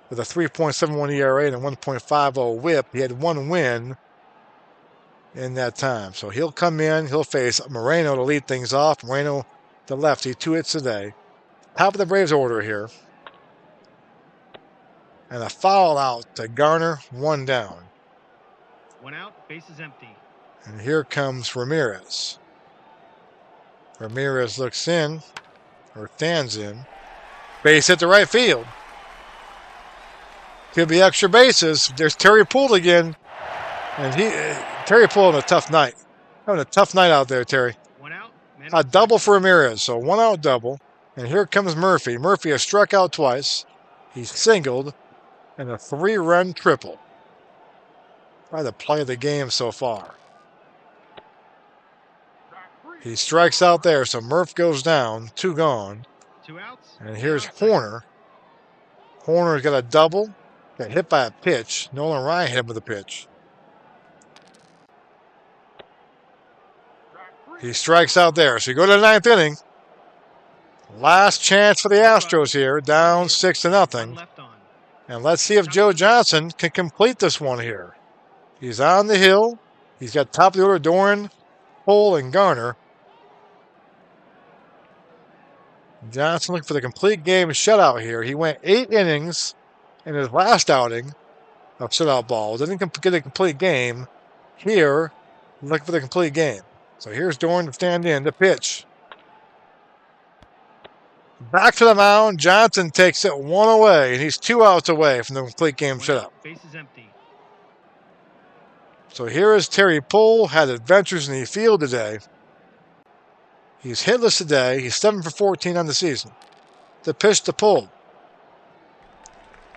with a 3.71 ERA and a 1.50 whip. He had 1 win in that time. So he'll come in. He'll face Moreno to lead things off. Moreno, the lefty, 2 hits today. Top of the Braves order here. And a foul out to Garner, 1 down. 1 out, bases empty. And here comes Ramirez. Ramirez looks in, or stands in. Base hit to right field. Could be extra bases. There's Terry Poole again. And Terry Poole having a tough night. Having a tough night out there, Terry. 1 out. A double for Ramirez, so 1 out double. And here comes Murphy. Murphy has struck out twice. He's singled. And a 3-run triple. Probably the play of the game so far. He strikes out there, so Murph goes down. 2 gone. 2 outs. And here's Horner. Horner's got a double. Got hit by a pitch. Nolan Ryan hit him with a pitch. He strikes out there. So you go to the 9th inning. Last chance for the Astros here. Down 6-0. And let's see if Joe Johnson can complete this one here. He's on the hill. He's got top of the order Doran, Poole, and Garner. Johnson looking for the complete game shutout here. He went 8 innings in his last outing of shutout ball. Didn't get a complete game. Here, looking for the complete game. So here's Doran to stand in. The pitch. Back to the mound. Johnson takes it 1 away, and he's 2 outs away from the complete game shutout. Base is empty. So here is Terry Poole. Had adventures in the field today. He's hitless today. He's 7 for 14 on the season. The pitch to Poole.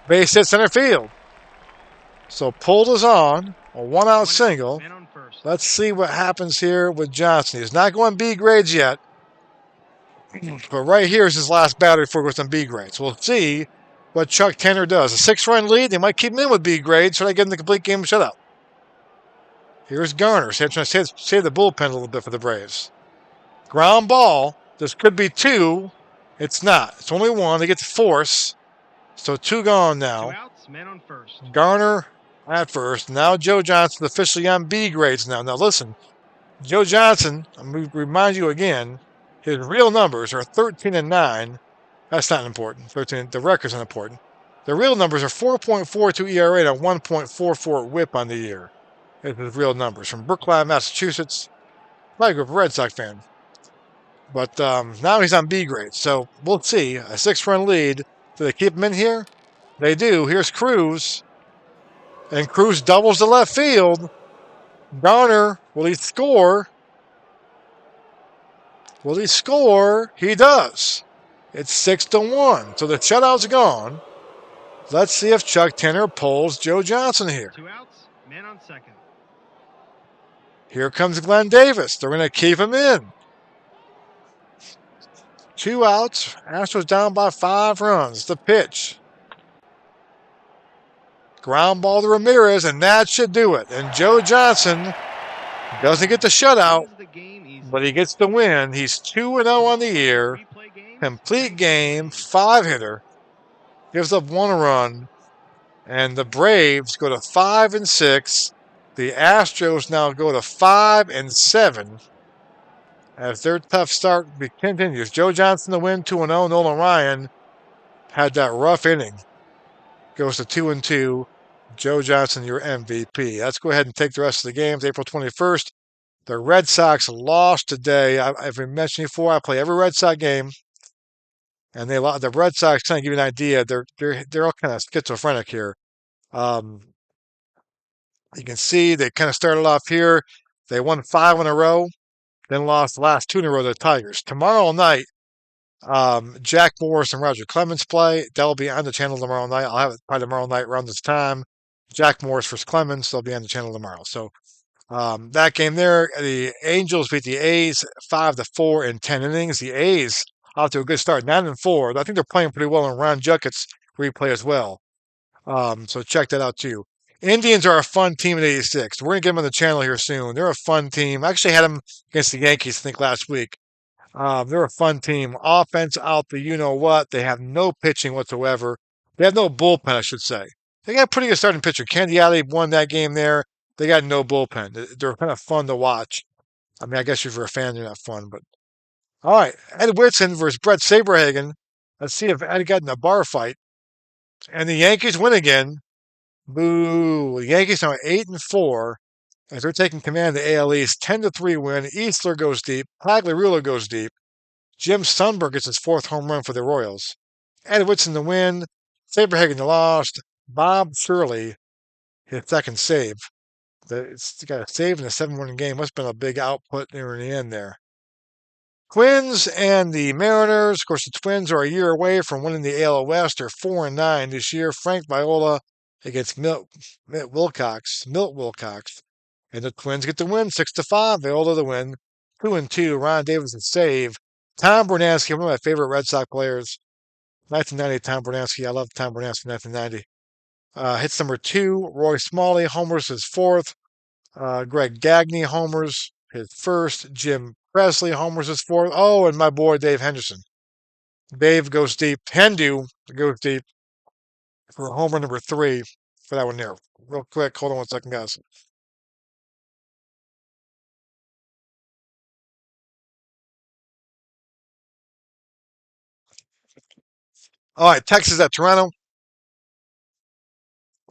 Base hit center field. So Poole is on. A 1-out single. Let's see what happens here with Johnson. He's not going B grades yet. But right here is his last batter before he goes on B grades. We'll see what Chuck Tanner does. A 6-run lead. They might keep him in with B grades. Try to get him the complete game shutout. Here's Garner. Trying to save the bullpen a little bit for the Braves. Ground ball. This could be 2. It's not. It's only 1. They get to force. So 2 gone now. 2 outs, man on first. Garner at first. Now Joe Johnson officially on B grades now. Now listen, Joe Johnson, I'm going to remind you again, his real numbers are 13 and 9. That's not important. 13. The record's not important. The real numbers are 4.42 ERA and a 1.44 whip on the year. It's his real numbers from Brookline, Massachusetts. Probably a Red Sox fan. But now he's on B grade. So we'll see. A 6-run lead. Do they keep him in here? They do. Here's Cruz. And Cruz doubles the left field. Garner, will he score? Will he score? He does. It's 6-1. So the shutout's gone. Let's see if Chuck Tanner pulls Joe Johnson here. 2 outs, man on second. Here comes Glenn Davis. They're going to keep him in. 2 outs. Astros down by 5 runs. The pitch. Ground ball to Ramirez, and that should do it. And Joe Johnson doesn't get the shutout, but he gets the win. He's 2-0 on the year. Complete game, 5-hitter. Gives up 1 run. And the Braves go to 5-6. The Astros now go to 5-7. As their tough start continues. Joe Johnson the win, 2-0. Nolan Ryan had that rough inning. Goes to 2-2. Joe Johnson, your MVP. Let's go ahead and take the rest of the games. April 21st, the Red Sox lost today. I've mentioned before, I play every Red Sox game, and they lost. The Red Sox, kind of give you an idea, they're all kind of schizophrenic here. You can see they kind of started off here. They won 5 in a row, then lost the last 2 in a row to the Tigers. Tomorrow night, Jack Morris and Roger Clemens play. They'll be on the channel tomorrow night. I'll have it by tomorrow night around this time. Jack Morris versus Clemens. They'll be on the channel tomorrow. So that game there, the Angels beat the A's 5-4 in 10 innings. The A's off to a good start, 9-4. I think they're playing pretty well in Ron Jucket's replay as well. So check that out too. Indians are a fun team at 86. We're gonna get them on the channel here soon. They're a fun team. I actually had them against the Yankees, I think, last week. They're a fun team. Offense out the you know what. They have no pitching whatsoever. They have no bullpen, I should say. They got a pretty good starting pitcher. Candiale won that game there. They got no bullpen. They're kind of fun to watch. I mean, I guess if you're a fan, they're not fun. But all right, Ed Whitson versus Brett Saberhagen. Let's see if Ed got in a bar fight. And the Yankees win again. Boo! The Yankees are 8-4 as they're taking command of the AL East. 10-3 win. Eastler goes deep. Pagliarulo goes deep. Jim Sundberg gets his 4th home run for the Royals. Ed Whitson the win. Saberhagen the lost. Bob Shirley, his 2nd save. It's got a save in a 7-1 game. Must have been a big output near the end there. Twins and the Mariners. Of course, the Twins are a year away from winning the AL West. They're 4-9 this year. Frank Viola against Milt Wilcox. And the Twins get the win, 6-5. Viola the win, 2-2. Ron Davis' save. Tom Bernanski, one of my favorite Red Sox players. 1990, Tom Bernanski. I love Tom Bernanski, 1990. Hits number 2. Roy Smalley homers his 4th. Greg Gagne homers his 1st. Jim Presley homers his 4th. Oh, and my boy Dave Henderson. Dave goes deep. Hendu goes deep for homer number 3 for that one there. Real quick, hold on 1 second, guys. All right, Texas at Toronto.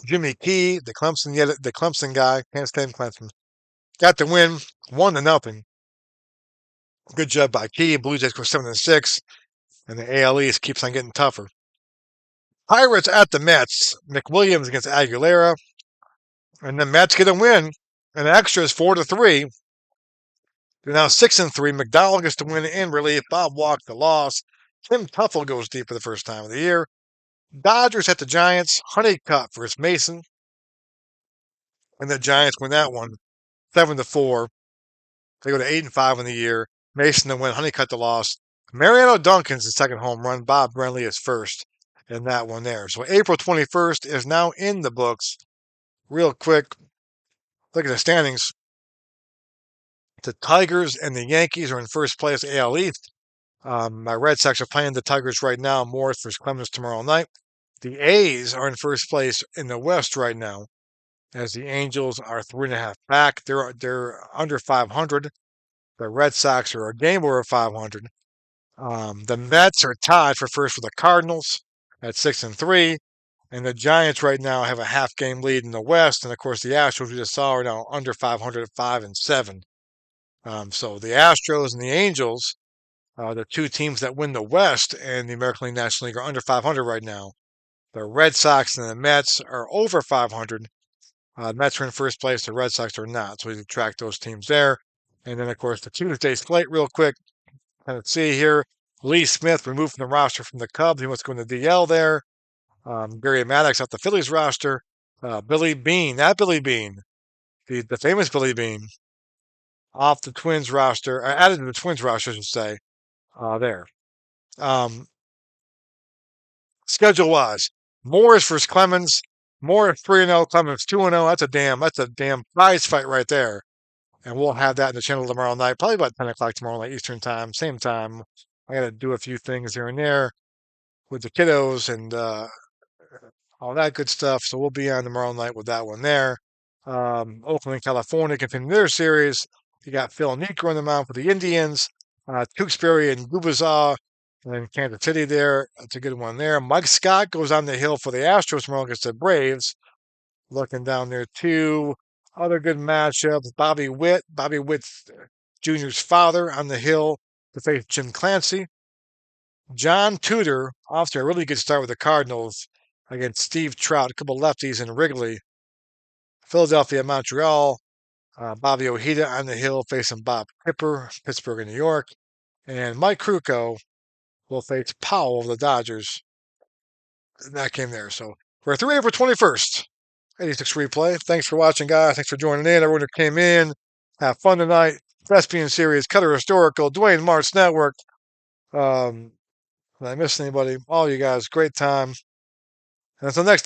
Jimmy Key, the Clemson guy, can't stand Clemson, got the win, 1-0. Good job by Key. Blue Jays go 7-6, and the AL East keeps on getting tougher. Pirates at the Mets. McWilliams against Aguilera, and the Mets get a win. And extra is 4-3. They're now 6-3. McDowell gets the win in relief. Bob Walk the loss. Tim Tuffle goes deep for the first time of the year. Dodgers at the Giants. Honeycutt versus Mason. And the Giants win that one 7-4. They go to 8-5 in the year. Mason the win. Honeycutt the loss. Mariano Duncan's the 2nd home run. Bob Brenly is 1st in that one there. So April 21st is now in the books. Real quick, look at the standings. The Tigers and the Yankees are in 1st place, AL East. My Red Sox are playing the Tigers right now. Morris versus Clemens tomorrow night. The A's are in 1st place in the West right now, as the Angels are 3.5 back. They're under 500. The Red Sox are a game over 500. The Mets are tied for 1st with the Cardinals at 6-3. And the Giants right now have a half-game lead in the West. And of course, the Astros we just saw are now under 500 at 5-7. So the Astros and the Angels, the two teams that win the West and the American League National League, are under 500 right now. The Red Sox and the Mets are over 500. Mets are in first place. The Red Sox are not. So we can track those teams there. And then, of course, the Tuesday slate, real quick. Let's see here. Lee Smith removed from the roster from the Cubs. He wants to go in the DL there. Gary Maddox off the Phillies roster. Billy Bean, not Billy Bean, the famous Billy Bean, off the Twins roster, added to the Twins roster, I should say. There. Um, Schedule wise, Morris versus Clemens. Morris 3-0, Clemens 2-0. That's a damn prize fight right there. And we'll have that in the channel tomorrow night, probably about 10 o'clock tomorrow night Eastern time, same time. I got to do a few things here and there with the kiddos and all that good stuff. So we'll be on tomorrow night with that one there. Oakland, California continue their series. You got Phil Niekro on the mound for the Indians. Tewksbury and Gubazaw and Kansas City there. That's a good one there. Mike Scott goes on the hill for the Astros tomorrow against the Braves. Looking down there too. Other good matchups. Bobby Witt Jr.'s father on the hill to face Jim Clancy. John Tudor off to a really good start with the Cardinals against Steve Trout, a couple lefties in Wrigley. Philadelphia, Montreal. Bobby Ojeda on the hill facing Bob Kipper, Pittsburgh and New York. And Mike Krukow will face Powell of the Dodgers in that game there. So we're 3 April 21st. 86 replay. Thanks for watching, guys. Thanks for joining in. Everyone who came in. Have fun tonight. Thespian Series, Cutter Historical, Dwayne Martz Network. Did I miss anybody? All you guys, great time. And until next time.